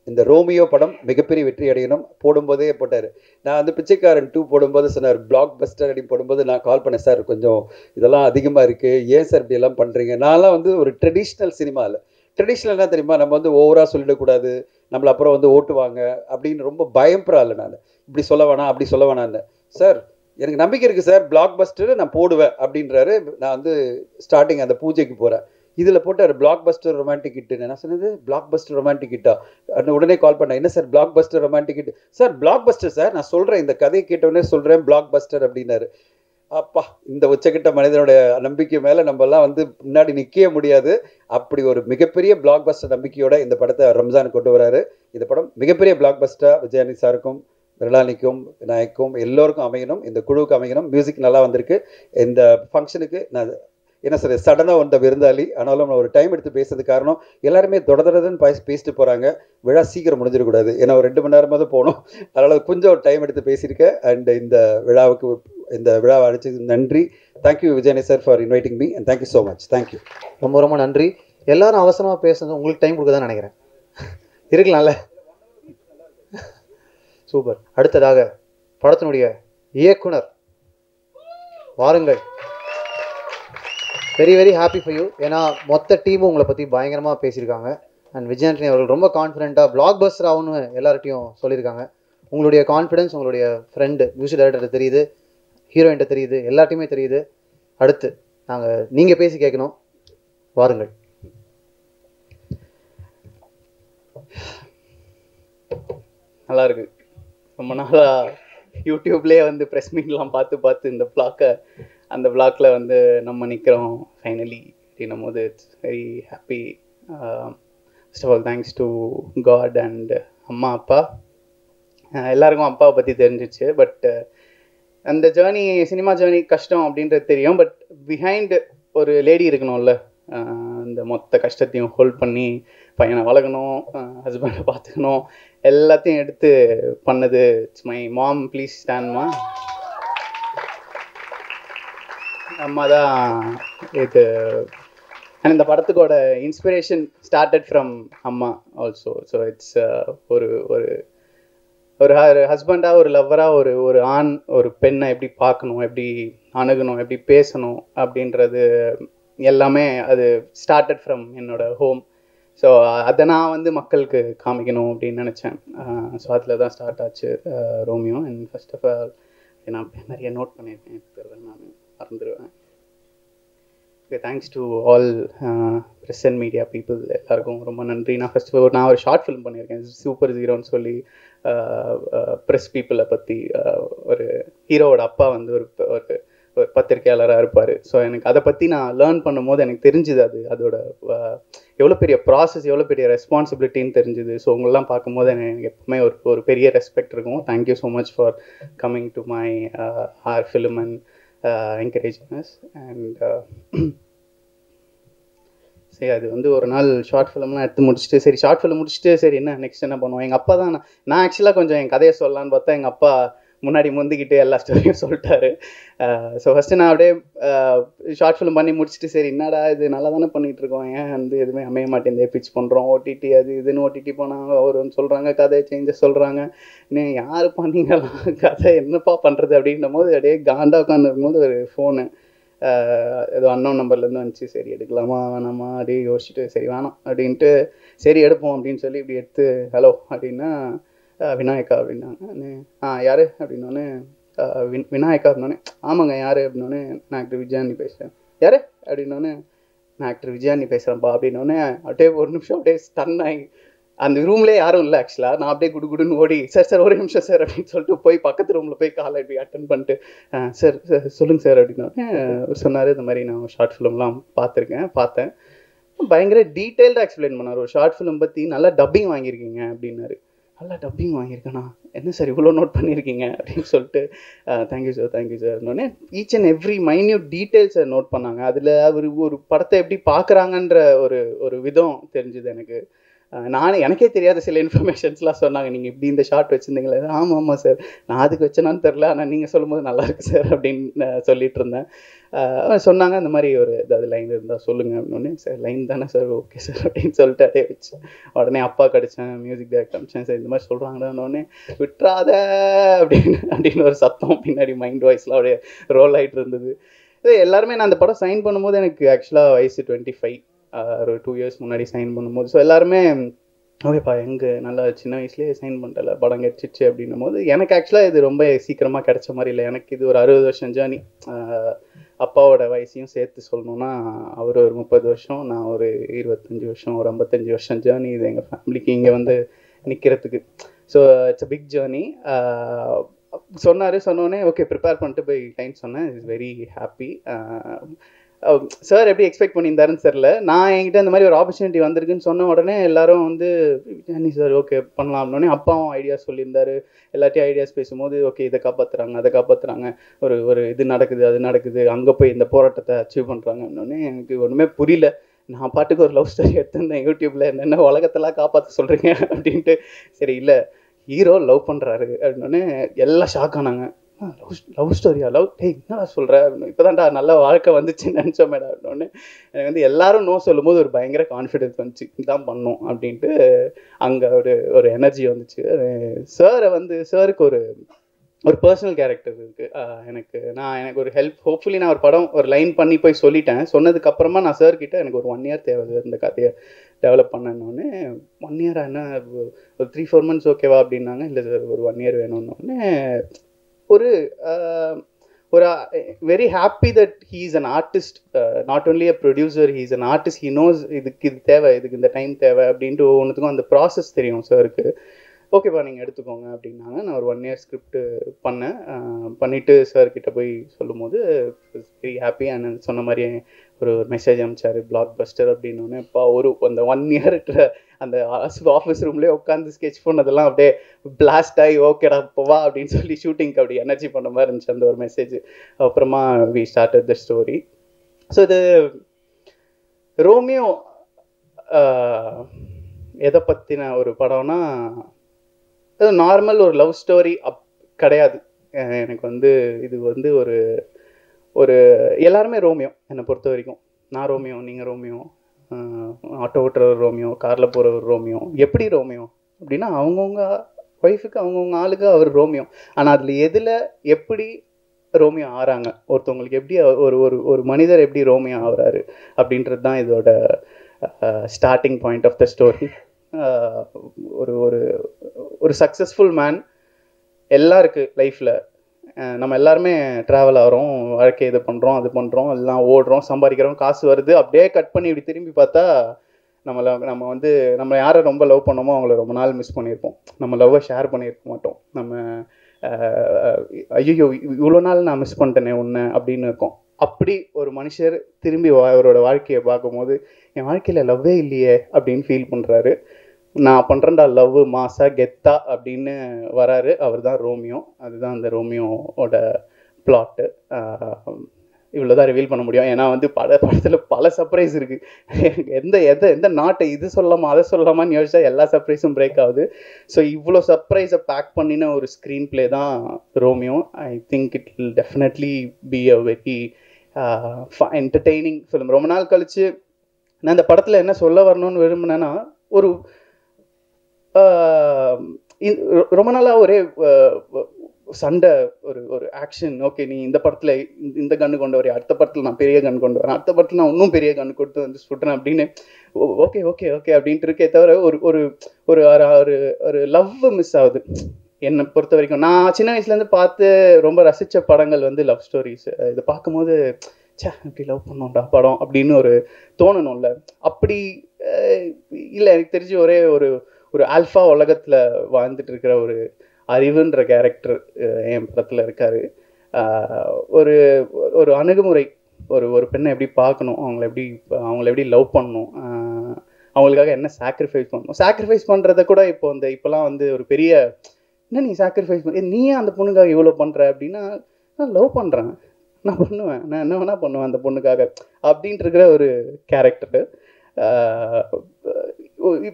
இந்த ரோமியோ படம் மிகப்பெரிய வெற்றி அடையணும். போடும்போதே போட்டார். நான் வந்து பிச்சைக்காரன் 2 போடும்போது சொன்னார் பிளாக் பஸ்டர் அப்படின்னு போடும்போது நான் கால் பண்ணேன், சார் கொஞ்சம் இதெல்லாம் அதிகமாக இருக்குது, ஏன் சார் இப்படி எல்லாம் பண்ணுறீங்க? நான்லாம் வந்து ஒரு ட்ரெடிஷ்னல் சினிமாவில் ட்ரெடிஷ்னல் தெரியுமா, நம்ம வந்து ஓவராக சொல்லிடக்கூடாது, நம்மளை அப்புறம் வந்து ஓட்டுவாங்க அப்படின்னு ரொம்ப பயப்படுறாள். நான் இப்படி சொல்ல வேணாம் அப்படி சொல்ல வேணான்னு, சார் எனக்கு நம்பிக்கை இருக்குது சார், பிளாக் பஸ்டர் நான் போடுவேன் அப்படின்றாரு. நான் வந்து ஸ்டார்டிங் அந்த பூஜைக்கு போகிறேன், இதில் போட்டார் பிளாக் பஸ்டர் ரொமான்டிக் ஹிட்டுன்னு. நான் சொன்னது பிளாக் பஸ்டர் ரொமான்டிக் ஹிட்டா? உடனே கால் பண்ணேன், என்ன sir black Bastar romantic hit? Sir black Bastar sir, நான் சொல்கிறேன், இந்த கதையை கேட்டவுடனே சொல்கிறேன் பிளாக் பஸ்டர் அப்படின்னாரு. அப்பா, இந்த உச்சக்கட்ட மனிதனுடைய நம்பிக்கை மேலே நம்மலாம் வந்து முன்னாடி நிற்கவே முடியாது. அப்படி ஒரு மிகப்பெரிய பிளாக் பஸ்டர் நம்பிக்கையோட இந்த படத்தை ரம்ஜான் கொண்டு வராரு. இந்த படம் மிகப்பெரிய பிளாக் பஸ்டர் விஜயானி சாருக்கும் மிருளானிக்கும் விநாயக்கும் எல்லோருக்கும் அமையணும், இந்த குழுவுக்கு அமையணும். மியூசிக் நல்லா வந்திருக்கு. இந்த ஃபங்க்ஷனுக்கு நான் என்ன சார் சடனாக வந்த விருந்தாளி, ஆனாலும் நான் ஒரு டைம் எடுத்து பேசுறது காரணம் எல்லாருமே தொடர்ந்து பேசிட்டு போகிறாங்க. விழா சீக்கிரம் முடிஞ்சிடக்கூடாது, ஏன்னா ஒரு 2 மணி நேரமாவது போகணும். அதனால் கொஞ்சம் ஒரு டைம் எடுத்து பேசியிருக்கேன். அண்ட் இந்த விழாவை அழைச்சதுக்கு நன்றி. தேங்க்யூ விஜயனி sir for inviting me and thank you so much. Thank you, ரொம்ப ரொம்ப நன்றி. எல்லாரும் அவசரமாக பேசுறது உங்களுக்கு டைம் கொடுக்க தான் நினைக்கிறேன். இருக்கலாம்ல? சூப்பர். அடுத்ததாக படத்தினுடைய இயக்குனர் வாருங்கள். Very very happy for you. ஏன்னா மொத்த டீமும் உங்களை பற்றி பயங்கரமாக பேசியிருக்காங்க. அண்ட் விஜயாண்டனி அவர்கள் ரொம்ப கான்ஃபிடென்ட்டாக பிளாக் பஸ்டர் ஆகும்னு எல்லார்ட்டையும் சொல்லியிருக்காங்க. உங்களுடைய கான்ஃபிடென்ஸ் உங்களுடைய ஃப்ரெண்டு மியூசிக் டைரக்டர் தெரியுது, ஹீரோயின்ட்ட தெரியுது, எல்லாத்தையுமே தெரியுது. அடுத்து நீங்கள் பேசி கேட்கணும், வாருங்கள். நல்லா இருக்கு. ரொம்ப நாளாக யூடியூப்லேயே வந்து ப்ரெஸ் மீட்லாம் பார்த்து இந்த அந்த பிளாக்ல வந்து நம்ம நிற்கிறோம் ஃபைனலி அப்படின்னும் போது it's very happy. First of all thanks to God and அம்மா அப்பா. எல்லாருக்கும் அப்பாவை பற்றி தெரிஞ்சிச்சு. பட் அந்த ஜேர்னி, சினிமா ஜேர்னி கஷ்டம் அப்படின்றது தெரியும். பட் பிஹைண்ட் ஒரு லேடி இருக்கணும்ல, இந்த மொத்த கஷ்டத்தையும் ஹோல்ட் பண்ணி பையனை வளர்க்கணும், ஹஸ்பண்டை பார்த்துக்கணும், எல்லாத்தையும் எடுத்து பண்ணது இட்ஸ் மை மாம். ப்ளீஸ் ஸ்டாண்ட்மா. அம்மா தான் இது. அண்ட் இந்த படத்துக்கோட இன்ஸ்பிரேஷன் ஸ்டார்டட் ஃப்ரம் அம்மா ஆல்சோ. ஸோ இட்ஸ் ஒரு ஒரு ஒரு ஹஸ்பண்டாக, ஒரு லவ்வராக, ஒரு ஆண் ஒரு பெண்ணை எப்படி பார்க்கணும், எப்படி அணுகணும், எப்படி பேசணும் அப்படின்றது எல்லாமே அது ஸ்டார்டட் ஃப்ரம் என்னோட ஹோம். ஸோ அதை நான் வந்து மக்களுக்கு காமிக்கணும் அப்படின்னு நினச்சேன். ஸோ அதில் தான் ஸ்டார்ட் ஆச்சு Romeo. And first of all நான் நிறைய நோட் பண்ணியிருக்கேன், நான் மறந்துடுவேன். Okay, thanks to all press and media people, எல்லாருக்கும் ரொம்ப நன்றி. நான் ஒரு ஷார்ட் ஃபிலிம் பண்ணியிருக்கேன், சூப்பர் ஜீரோன்னு சொல்லி. ப்ரெஸ் பீப்புளை பற்றி ஒரு ஹீரோவோட அப்பா வந்து ஒரு பத்திரிகையாளராக இருப்பார். ஸோ எனக்கு அதை பற்றி நான் லேர்ன் பண்ணும்போது எனக்கு தெரிஞ்சுது அதோட எவ்வளோ பெரிய ப்ராசஸ், எவ்வளோ பெரிய ரெஸ்பான்சிபிலிட்டின்னு தெரிஞ்சுது. ஸோ உங்களெலாம் பார்க்கும்போது எனக்கு எப்பவுமே ஒரு பெரிய ரெஸ்பெக்ட் இருக்கும். Thank you so much for coming to my our film and encouraging us. And சரி, அது வந்து ஒரு நாள் ஷார்ட் ஃபிலிம்லாம் எடுத்து முடிச்சுட்டு, சரி ஷார்ட் ஃபிலிம் முடிச்சுட்டு சரி என்ன நெக்ஸ்ட் என்ன பண்ணுவோம். எங்கள் அப்பா தான் நான் ஆக்சுவலாக கொஞ்சம் என் கதையை சொல்லலான்னு பார்த்தா எங்கள் அப்பா முன்னாடி முந்திக்கிட்டு எல்லா ஸ்டோரியும் சொல்லிட்டாரு. ஸோ ஃபஸ்ட்டு நான் அப்படியே ஷார்ட் ஃபிலிம் பண்ணி முடிச்சுட்டு சரி என்னடா இது நல்லா தானே பண்ணிகிட்டு இருக்கோம், ஏன் வந்து எதுவுமே அமைய மாட்டேங்குது, பிச் பண்ணுறோம் ஓடிடி அது இதுன்னு ஓடிடி போனாங்க, அவர் வந்து சொல்கிறாங்க கதை சேஞ்சஸ் சொல்கிறாங்க, இன்னும் யார் பண்ணீங்கலாம் கதை என்னப்பா பண்ணுறது அப்படின்னும் போது அப்படியே காண்டா உட்காந்துருக்கும் போது ஒரு ஃபோனு ஏதோ அன்னோன் நம்பர்லேருந்து வந்துச்சு. சரி எடுக்கலாமா வேணாமா அப்படியே யோசிச்சுட்டு சரி வேணாம் அப்படின்ட்டு சரி எடுப்போம் அப்படின்னு சொல்லி இப்படி எடுத்து ஹலோ அப்படின்னா விநாயகா அப்படின்னாங்க. யார் அப்படின்னோடனே விநாயகா அப்படின்னோடனே ஆமாங்க யார் அப்படின்னோடனே நான் ஆக்டர் விஜயானி பேசுகிறேன். யார் அப்படின்னோடனே நான் ஆக்டர் விஜயானி பேசுகிறேன்ப்பா அப்படின்னோடனே அப்படியே ஒரு நிமிஷம் அப்படியே ஸ்டன் ஆகி, அந்த ரூம்லேயே யாரும் இல்லை ஆக்சுவலாக, நான் அப்படியே குடுன்னு ஓடி சார் ஒரு நிமிஷம் சார் அப்படின்னு சொல்லிட்டு போய் பக்கத்து ரூமில் போய் காலை இப்படி அட்டன் பண்ணிட்டு சார் சொல்லுங்கள் சார் அப்படின்னோடனே சொன்னார் இந்த மாதிரி நான் ஷார்ட் ஃபிலிம்லாம் பார்த்தேன். பயங்கர டீட்டெயில்டாக எக்ஸ்பிளைன் பண்ணார். ஒரு ஷார்ட் ஃபிலிம் பற்றி நல்லா டப்பிங் வாங்கியிருக்கீங்க அப்படின்னாரு. நல்லா டப்பிங் வாங்கியிருக்கேண்ணா என்ன சார் இவ்வளோ நோட் பண்ணியிருக்கீங்க அப்படின்னு சொல்லிட்டு தேங்க்யூ சார்னோடனே ஈச் அண்ட் எவ்ரி மைன்யூட் டீட்டெயில்ஸை நோட் பண்ணாங்க. அதில் அவர் ஒரு படத்தை எப்படி பார்க்குறாங்கன்ற ஒரு விதம் தெரிஞ்சுது எனக்கு. எனக்கே தெரியாத சில இன்ஃபர்மேஷன்ஸ்லாம் சொன்னாங்க. நீங்கள் இப்படி இந்த ஷார்ட் வச்சுருந்தீங்களே. ஆமாம் சார், நான் அதுக்கு வச்சேனான்னு தெரில, ஆனால் நீங்கள் சொல்லும்போது நல்லாயிருக்கு சார் அப்படின்னு சொல்லிட்டு இருந்தேன். சொன்னாங்க இந்த மாதிரி ஒரு ஏதாவது லைன் இருந்தால் சொல்லுங்கள் அப்படின்னே. சார் லைன் தானே சார், ஓகே சார் அப்படின்னு சொல்லிட்டு அப்படியே வச்சேன். உடனே அப்பா கிடச்சேன், மியூசிக் டைரக்டர் அமிச்சேன். சார் இந்த மாதிரி சொல்கிறாங்கன்னு விட்டுறாத அப்படின்னு ஒரு சத்தம் பின்னாடி மைண்ட் வாய்ஸ்லாம் அப்படியே ரோல் ஆகிட்டு இருந்தது. எல்லாருமே நான் அந்த படம் சைன் பண்ணும்போது எனக்கு ஆக்சுவலாக வயசு 25, ஒரு 2 years முன்னாடி சைன் பண்ணும்போது. ஸோ எல்லாருமே ஓகேப்பா எங்கே நல்லா சின்ன வயசுலேயே சைன் பண்ணிட்டல படம் கிடச்சிச்சு அப்படின்னும் போது எனக்கு ஆக்சுவலாக இது ரொம்ப சீக்கிரமாக கிடைச்ச மாதிரி இல்லை. எனக்கு இது ஒரு 60 வருஷம் ஜேர்னி. அப்பாவோட வயசையும் சேர்த்து சொல்லணுன்னா அவர் ஒரு 30 வருஷம், நான் ஒரு 25 வருஷம், ஒரு 55 வருஷம் ஜேர்னி இது எங்கள் ஃபேமிலிக்கு இங்கே வந்து நிற்கிறதுக்கு. So it's a big journey. சொன்னோடனே ஓகே ப்ரிப்பேர் பண்ணிட்டு போய் டைம் சொன்னேன். Is very happy. சார் எப்படி எக்ஸ்பெக்ட் பண்ணியிருந்தாருன்னு தெரில. நான் என்கிட்ட இந்த மாதிரி ஒரு ஆப்பர்ச்சுனிட்டி வந்திருக்குன்னு சொன்ன உடனே எல்லாரும் வந்து ஜானி சார் ஓகே பண்ணலாம்னோடனே அப்பாவும் ஐடியாஸ் சொல்லியிருந்தாரு. எல்லாத்தையும் ஐடியாஸ் பேசும்போது ஓகே இதை காப்பாற்றுறாங்க அதை காப்பாற்றுறாங்க, ஒரு இது நடக்குது அது நடக்குது, அங்கே போய் இந்த போராட்டத்தை அச்சீவ் பண்ணுறாங்க அப்படின்னே எனக்கு ஒன்றுமே புரியல. நான் பாட்டுக்கு ஒரு லவ் ஸ்டோரி எடுத்திருந்தேன் யூடியூப்பில், என்னென்ன உலகத்தெல்லாம் காப்பாற்ற சொல்கிறீங்க அப்படின்ட்டு. சரி இல்லை ஹீரோ லவ் பண்ணுறாரு அப்படின்னோடனே எல்லாம் ஷாக் ஆனாங்க. லவ் ஸ்டோரியா? லவ் என்ன சொல்கிற? இப்போதான்டா நல்ல வாழ்க்கை வந்துச்சுன்னு நினச்சோம் மேடம் அப்படின்னோடனே எனக்கு வந்து எல்லாரும் நோ சொல்லும் போது ஒரு பயங்கர கான்ஃபிடென்ஸ் வந்துச்சு, இதுதான் பண்ணோம் அப்படின்ட்டு. அங்கே ஒரு எனர்ஜி வந்துச்சு. சாருக்கு ஒரு பர்சனல் கேரக்டர் இருக்குது எனக்கு ஒரு ஹெல்ப். ஹோப்ஃபுல்லி நான் ஒரு படம் ஒரு லைன் பண்ணி போய் சொல்லிட்டேன். சொன்னதுக்கப்புறமா நான் சார்கிட்ட எனக்கு ஒரு 1 year தேவை இந்த கதையை டெவலப் பண்ணணுன்னே. 1 year என்ன ஒரு 3-4 months ஓகேவா அப்படின்னாங்க. இல்லை சார் ஒரு 1 year வேணும்னோடனே ஒரு very happy that he is an artist, not only a producer, he is an artist. He knows இதுக்கு இது தேவை, இதுக்கு இந்த டைம் தேவை அப்படின்ட்டு ஒவ்வொன்றுத்துக்கும் அந்த ப்ராசஸ் தெரியும் சாருக்கு. ஓகேப்பா நீங்கள் எடுத்துக்கோங்க அப்படின்னாங்க. நான் ஒரு 1 year ஸ்கிரிப்ட் பண்ணேன். பண்ணிவிட்டு சார்கிட்ட போய் சொல்லும் போது வெரி ஹாப்பி. அண்ட் சொன்ன மாதிரி ஒரு மெசேஜ் அனுப்பிச்சாரு பிளாக் பஸ்டர் அப்படின்னோடனே இப்போ அந்த 1 year அந்த ஆஃபீஸ் ரூம்லேயே உட்காந்து ஸ்கெட்ச் பண்ணதெல்லாம் அப்படியே பிளாஸ்ட் ஆகி ஓகேடா போவா அப்படின்னு சொல்லி ஷூட்டிங்க்கு அப்படி எனர்ஜி பண்ண மாதிரி இருந்துச்சு அந்த ஒரு மெசேஜ். அப்புறமா we started the story. So இது ரோமியோ எதை பற்றின ஒரு படம்னா அது நார்மல் ஒரு லவ் ஸ்டோரி கிடையாது. எனக்கு வந்து இது வந்து ஒரு எல்லாருமே ரோமியோ என்னை பொறுத்த வரைக்கும். நான் ரோமியோ, நீங்கள் ரோமியோ, ஆட்டோ ஓட்டுறவர் ரோமியோ, காரில் போகிறவர் ரோமியோ. எப்படி ரோமியோ அப்படின்னா அவங்கவுங்க ஒய்ஃபுக்கு அவங்கவுங்க ஆளுக்கு அவர் ரோமியோ. ஆனால் அதில் எதில் எப்படி ரோமியோ ஆகிறாங்க, ஒருத்தவங்களுக்கு எப்படி ஒரு மனிதர் எப்படி ரோமியோ ஆகிறாரு அப்படின்றது தான் இதோட starting point of the story. ஒரு சக்ஸஸ்ஃபுல் மேன் எல்லாம் இருக்குது லைஃப்பில். நம்ம எல்லாருமே ட்ராவல் ஆகிறோம், வாழ்க்கை இது பண்ணுறோம் அது பண்ணுறோம், எல்லாம் ஓடுறோம், சம்பாதிக்கிறோம், காசு வருது. அப்படியே கட் பண்ணி இப்படி திரும்பி பார்த்தா நம்ம யாரை ரொம்ப லவ் பண்ணோமோ அவங்கள ரொம்ப நாள் மிஸ் பண்ணியிருப்போம். நம்ம லவ்வை ஷேர் பண்ணியிருக்க மாட்டோம். நம்ம ஐயோ இவ்வளோ நாள் நான் மிஸ் பண்ணிட்டேனே ஒன்று அப்படின்னு இருக்கோம். அப்படி ஒரு மனுஷர் திரும்பி அவரோட வாழ்க்கையை பார்க்கும்போது என் வாழ்க்கையில் லவ்வே இல்லையே அப்படின்னு ஃபீல் பண்ணுறாரு. நான் பண்ணுறேன்டா லவ் மாசா கெத்தா அப்படின்னு வராரு. அவர் தான் ரோமியோ. அதுதான் அந்த ரோமியோட பிளாட்டு. இவ்வளோதான் ரிவீல் பண்ண முடியும். ஏன்னா வந்து படத்தில் பல சர்ப்ரைஸ் இருக்குது. எந்த நாட்டை இது சொல்லலாமா அதை சொல்லலாமான்னு யோசிச்சா எல்லா சர்ப்ரைஸும் பிரேக் ஆகுது. ஸோ இவ்வளோ சர்ப்ரைஸை பேக் பண்ணின ஒரு ஸ்க்ரீன் பிளே தான் Romeo. I think it will definitely be a very entertaining film. ரொம்ப நாள் கழிச்சு நான் இந்த படத்தில் என்ன சொல்ல வரணும்னு விரும்பினேன்னா, ரொம்ப நாளாக ஒரே சண்டை, ஒரு ஆக்ஷன். ஓகே நீ இந்த படத்தில் இந்த கன்று கொண்டு வரேன், அடுத்த படத்தில் நான் பெரிய கன் கொண்டு வரேன், அடுத்த படத்தில் நான் இன்னும் பெரிய கன்று கொடுத்து வந்து சுட்டுறேன் அப்படின்னு ஓகே ஓகே ஓகே அப்படின்ட்டு இருக்கே தவிர ஒரு லவ் மிஸ் ஆகுது என்னை பொறுத்த வரைக்கும். நான் சின்ன வயசுலேருந்து பார்த்து ரொம்ப ரசித்த படங்கள் வந்து லவ் ஸ்டோரிஸ். இதை பார்க்கும்போது இப்படி லவ் பண்ணோம்டா படம் அப்படின்னு ஒரு தோணணும்ல. அப்படி இல்லை. எனக்கு தெரிஞ்சு ஒரு ஆல்ஃபா உலகத்தில் வாழ்ந்துட்டு இருக்கிற ஒரு அறிவுன்ற கேரக்டர் என் படத்தில் இருக்காரு. ஒரு அணுகுமுறை, ஒரு பெண்ணை எப்படி பார்க்கணும், அவங்கள எப்படி லவ் பண்ணணும், அவங்களுக்காக என்ன சாக்ரிஃபைஸ் பண்ணணும். சாக்ரிஃபைஸ் பண்ணுறத கூட இப்போலாம் வந்து ஒரு பெரிய என்ன நீ சாக்ரிஃபைஸ் பண்ண, நீ ஏன் அந்த பொண்ணுக்காக இவ்வளோ பண்ணுற அப்படின்னா, நான் லவ் பண்ணுறேன், நான் பண்ணுவேன், நான் என்ன வேணால் பண்ணுவேன் அந்த பொண்ணுக்காக அப்படின்ட்டு இருக்கிற ஒரு கேரக்டரு.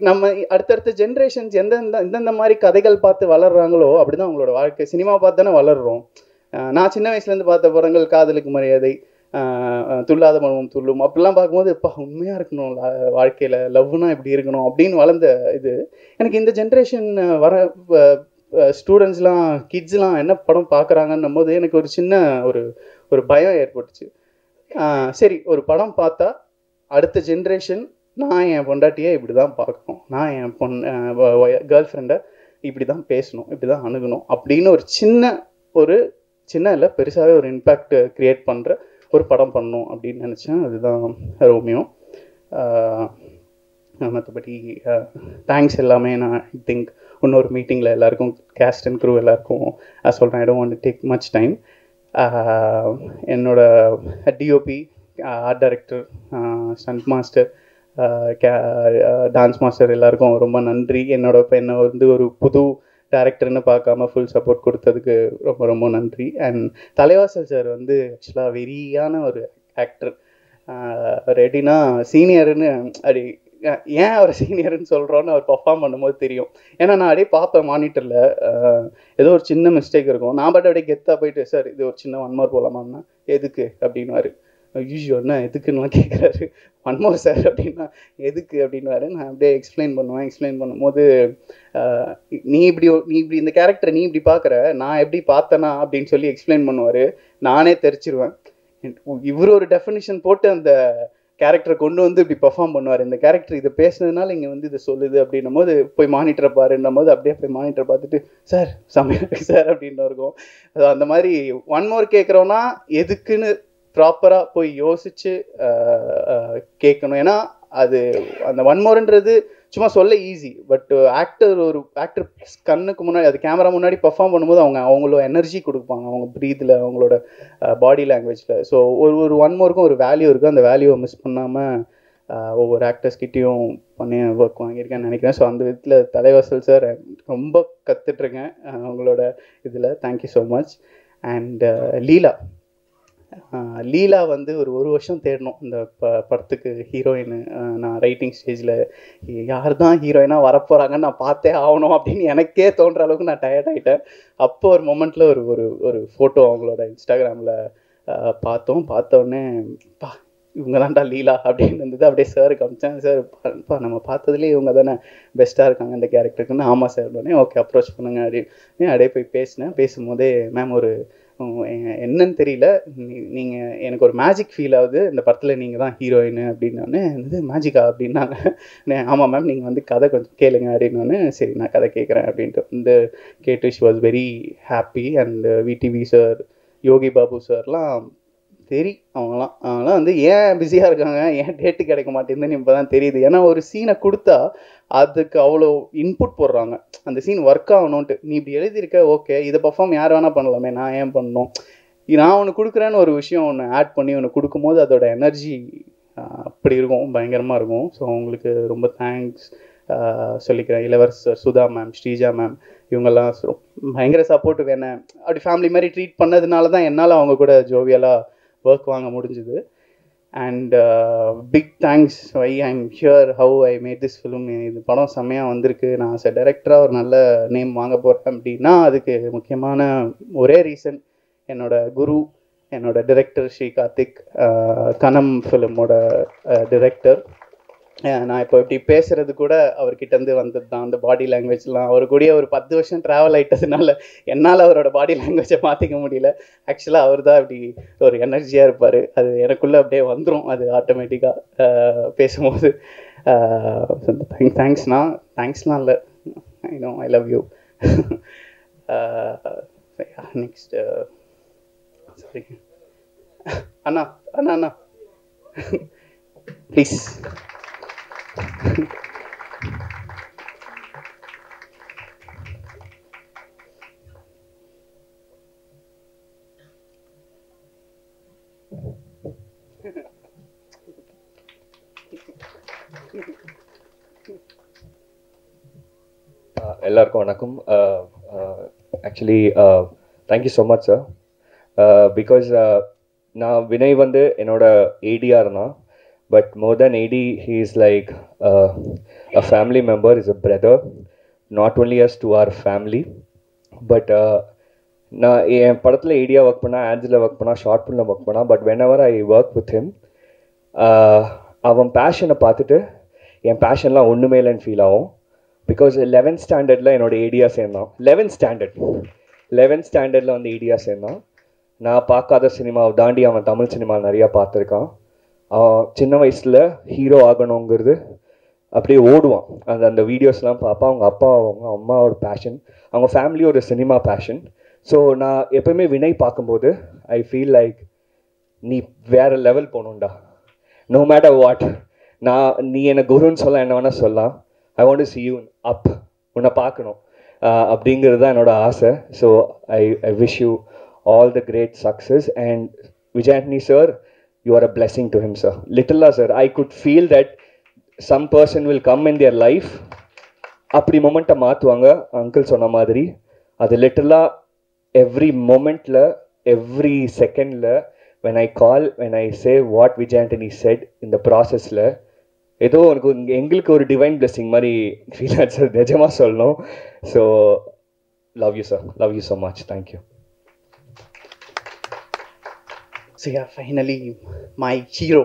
நம்ம அடுத்தடுத்த ஜென்ரேஷன்ஸ் எந்தெந்த மாதிரி கதைகள் பார்த்து வளர்றாங்களோ அப்படிதான் அவங்களோட வாழ்க்கை. சினிமா பார்த்து தானே வளர்றோம். நான் சின்ன வயசுலேருந்து பார்த்த படங்கள் காதலுக்கு மரியாதை, துள்ளாத மனமும் துள்ளும், அப்படிலாம் பார்க்கும்போது இப்போ உண்மையாக இருக்கணும் வாழ்க்கையில், லவ்னா இப்படி இருக்கணும் அப்படின்னு வளர்ந்த இது. எனக்கு இந்த ஜென்ரேஷன் வர ஸ்டூடெண்ட்ஸ்லாம் கிட்ஸ்லாம் என்ன படம் பார்க்குறாங்கன்னும் போது எனக்கு ஒரு சின்ன ஒரு பயம் ஏற்பட்டுச்சு. சரி, ஒரு படம் பார்த்தா அடுத்த ஜென்ரேஷன் நான் என் பொண்டாட்டியை இப்படி தான் பார்க்கணும், நான் என் கேர்ள் ஃப்ரெண்டை இப்படி தான் பேசணும், இப்படி தான் அணுகணும் அப்படின்னு ஒரு சின்ன இல்லை பெருசாகவே ஒரு இம்பேக்ட் க்ரியேட் பண்ணுற ஒரு படம் பண்ணணும் அப்படின்னு நினச்சேன். அதுதான் ரோமியோ. மற்றபடி தேங்க்ஸ் எல்லாமே நான் ஐ திங்க் இன்னொரு மீட்டிங்கில் எல்லாருக்கும் கேஸ்ட் அண்ட் க்ரூ எல்லாருக்கும் சொல்கிறேன். I don't want to take much time. என்னோட DOP, art director, stunt master, dance master எல்லாருக்கும் ரொம்ப நன்றி. என்னை வந்து ஒரு புது டேரக்டர்னு பார்க்காம ஃபுல் சப்போர்ட் கொடுத்ததுக்கு ரொம்ப ரொம்ப நன்றி. அண்ட் தலைவாசல் சார் வந்து ஆக்சுவலாக வெறியான ஒரு ஆக்டர். ரெடினா சீனியர்னு அப்படி ஏன் அவர் சீனியர்னு சொல்கிறோன்னு அவர் பர்ஃபார்ம் பண்ணும்போது தெரியும். ஏன்னா நான் அப்படியே பார்ப்பேன் மானிட்டரில் ஏதோ ஒரு சின்ன மிஸ்டேக் இருக்கும், நான் பாட்டு அப்படியே கெத்தாக போயிட்டு சார் இது ஒரு சின்ன 1 மோர் போகலாமான்னா எதுக்கு அப்படின்னுவார். யூஸ்வல் என்ன எதுக்குன்னுலாம் கேட்குறாரு. 1 மோர் சார் அப்படின்னா எதுக்கு அப்படின்னுவாரு. நான் அப்படியே எக்ஸ்பிளைன் பண்ணும்போது நீ இப்படி இந்த கேரக்டரை நீ இப்படி பார்க்குற, நான் எப்படி பார்த்தேனா அப்படின்னு சொல்லி எக்ஸ்பிளைன் பண்ணுவார். நானே தெரிச்சிருவேன். இவர் ஒரு டெஃபினிஷன் போட்டு அந்த கேரக்டரை கொண்டு வந்து இப்படி பெர்ஃபார்ம் பண்ணுவார். இந்த கேரக்டர் இதை பேசுனதுனால இங்கே வந்து இதை சொல்லுது அப்படின்னும் போது போய் மானிட்டரை பாருன்னும் போது அப்படியே போய் மானிட்டரை பார்த்துட்டு சார் செம்மையாக இருக்கு சார் அப்படின்னு இருக்கும். அந்த மாதிரி 1 மோர் கேட்குறோன்னா எதுக்குன்னு ப்ராப்பராக போய் யோசிச்சு கேட்கணும். ஏன்னா அது அந்த 1 மோர்ன்றது சும்மா சொல்ல ஈஸி, பட் ஆக்டர் கண்ணுக்கு முன்னாடி அது கேமரா முன்னாடி பர்ஃபார்ம் பண்ணும்போது அவங்களோட எனர்ஜி கொடுப்பாங்க, அவங்க ப்ரீத்தில், அவங்களோட பாடி லாங்குவேஜில். ஸோ ஒரு 1 மோருக்கும் ஒரு வேல்யூ இருக்குது. அந்த வேல்யூவை மிஸ் பண்ணாமல் ஒவ்வொரு ஆக்டர்ஸ்கிட்டையும் பண்ணி ஒர்க் வாங்கியிருக்கேன்னு நினைக்கிறேன். ஸோ அந்த விதத்தில் தலைவாசல் சார் ரொம்ப கற்றுட்ருக்கேன் அவங்களோட இதில். Thank you so much. அண்ட் லீலா வந்து ஒரு வருஷம் தேடணும் இந்த படத்துக்கு ஹீரோயின். நான் ரைட்டிங் ஸ்டேஜில் யார் தான் ஹீரோயினாக வரப்போகிறாங்கன்னு நான் பார்த்தே ஆகணும் அப்படின்னு எனக்கே தோன்ற அளவுக்கு நான் டயர்ட் ஆகிட்டேன். அப்போ ஒரு மொமெண்ட்டில் ஒரு ஃபோட்டோ அவங்களோட இன்ஸ்டாகிராமில் பார்த்தோன்னே இவங்க தான்டா லீலா அப்படின்னு இருந்தது. அப்படியே சார் காமிச்சேன். சார் நம்ம பார்த்ததுலேயே இவங்க தானே பெஸ்ட்டாக இருக்காங்க இந்த கேரக்டருக்குன்னு. ஆமாம் சார் உடனே ஓகே அப்ரோச் பண்ணுங்க அப்படின்னு அப்படியே போய் பேசும்போதே மேம் ஒரு என்னன்னு தெரியல, நீங்கள் எனக்கு ஒரு மேஜிக் ஃபீல் ஆகுது இந்த படத்தில் நீங்கள் தான் ஹீரோயின் அப்படின்னோடனே இது மேஜிக்கா அப்படின்னாங்க. ஆமாம் மேம் நீங்கள் வந்து கதை கொஞ்சம் கேளுங்க அப்படின்னோடனே சரி நான் கதை கேட்குறேன் அப்படின்ட்டு வந்து கேட்டு she was very happy. And VTV sir, Yogi Babu சார்லாம் சரி அவங்களாம் வந்து ஏன் பிஸியாக இருக்காங்க, ஏன் டேட்டு கிடைக்க மாட்டேங்குதுன்னு இப்போ தான் தெரியுது. ஏன்னா ஒரு சீனை கொடுத்தா அதுக்கு அவ்வளோ இன்புட் போடுறாங்க அந்த சீன் ஒர்க் ஆகணும்ன்ட்டு. நீ இப்படி எழுதியிருக்க ஓகே, இதை பர்ஃபார்ம் யார் வேணால் பண்ணலாமே, நான் ஏன் பண்ணணும், நான் ஒன்று கொடுக்குறேன்னு ஒரு விஷயம் ஒன்று ஆட் பண்ணி ஒன்று கொடுக்கும்போது அதோட எனர்ஜி அப்படி இருக்கும், பயங்கரமாக இருக்கும். ஸோ அவங்களுக்கு ரொம்ப தேங்க்ஸ் சொல்லிக்கிறேன். இளவரசர், சுதா மேம், ஸ்ரீஜா மேம், இவங்கெல்லாம் பயங்கர சப்போர்ட்டிவ். என்ன அப்படி ஃபேமிலி மாதிரி ட்ரீட் பண்ணதுனால தான் என்னால் அவங்க கூட ஜோவியலாக ஒர்க் வாங்க முடிஞ்சுது. And big thanks I'm here how I made this film. இது படம் செம்மையாக வந்திருக்கு. நான் டைரக்டராக ஒரு நல்ல நேம் வாங்க போகிறேன் அப்படின்னா அதுக்கு முக்கியமான ஒரே ரீசன் என்னோட குரு, என்னோட டைரக்டர் ஸ்ரீ கார்த்திக், கனம் ஃபிலிமோட டைரக்டர். நான் இப்போ இப்படி பேசுகிறது கூட அவர்கிட்டருந்து வந்தது தான். அந்த பாடி லாங்குவேஜ்லாம் அவர் கூடயே ஒரு 10 வருஷம் ட்ராவல் ஆகிட்டதுனால என்னால் அவரோட பாடி லாங்குவேஜை மாற்றிக்க முடியல. ஆக்சுவலாக அவர் தான் இப்படி ஒரு எனர்ஜியாக இருப்பார், அது எனக்குள்ளே அப்படியே வந்துடும் அது ஆட்டோமேட்டிக்காக பேசும்போது. தேங்க்ஸ்லாம் இல்லை, I know I love you. Next சரி அண்ணா அண்ணா அண்ணா ப்ளீஸ். எல்லாருக்கும் வணக்கம். Actually thank you so much sir. Because நான் வினய் வந்து என்னோட ஏடியாக இருந்தான். But more than AD, he is like a family member, is a brother, not only us to our family, but நான் என் படத்தில் ஏடியாக ஒர்க் பண்ணால், ஆட்ஸில் ஒர்க் பண்ணால், ஷார்ட் ஃபிலிமில் ஒர்க் பண்ணால், but when ever I work with him, அவன் பேஷனை பார்த்துட்டு என் பேஷன்லாம் ஒன்றுமே இல்லைன்னு ஃபீல் ஆகும். பிகாஸ் 11th ஸ்டாண்டர்டில் என்னோட ஏடியாக சேர்ந்தான். 11th ஸ்டாண்டர்டில் வந்து ஏடியாக சேர்ந்தான். நான் பார்க்காத சினிமாவை தாண்டி அவன் தமிழ் சினிமா நிறையா பார்த்துருக்கான். சின்ன வயசில் ஹீரோ ஆகணுங்கிறது அப்படியே ஓடுவான். அந்த வீடியோஸ்லாம் பார்ப்பேன். அவங்க அப்பா அவங்க அம்மாவோட பேஷன், அவங்க ஃபேமிலியோட சினிமா பேஷன். ஸோ நான் எப்போயுமே வினய் பார்க்கும்போது ஐ ஃபீல் லைக் நீ வேறு லெவல் போகணுண்டா, நோ மேட்டர் வாட். நீ என்னை குருன்னு சொல்ல, என்ன வேணால் சொல்லலாம். I want to see you up, உன்னை பார்க்கணும் அப்படிங்கிறது தான் என்னோட ஆசை. So I wish you all the great success. And Vijay Antony sir, you are a blessing to him, sir. Little sir, I could feel that some person will come in their life, அப்படி மொமெண்ட்டை மாற்றுவாங்க. அங்கிள் சொன்ன மாதிரி அது லிட்டலாக எவ்ரி மொமெண்ட்டில், எவ்ரி செகண்டில், when I call, when I say what Vijay Antony said in the ப்ராசஸில், ஏதோ எங்களுக்கு ஒரு டிவைன் பிளெஸிங் மாதிரி ஃபீல் ஆச்சு சார், நிஜமாக சொல்லணும். So love you sir, love you so much, thank you. So yeah, finally, my hero,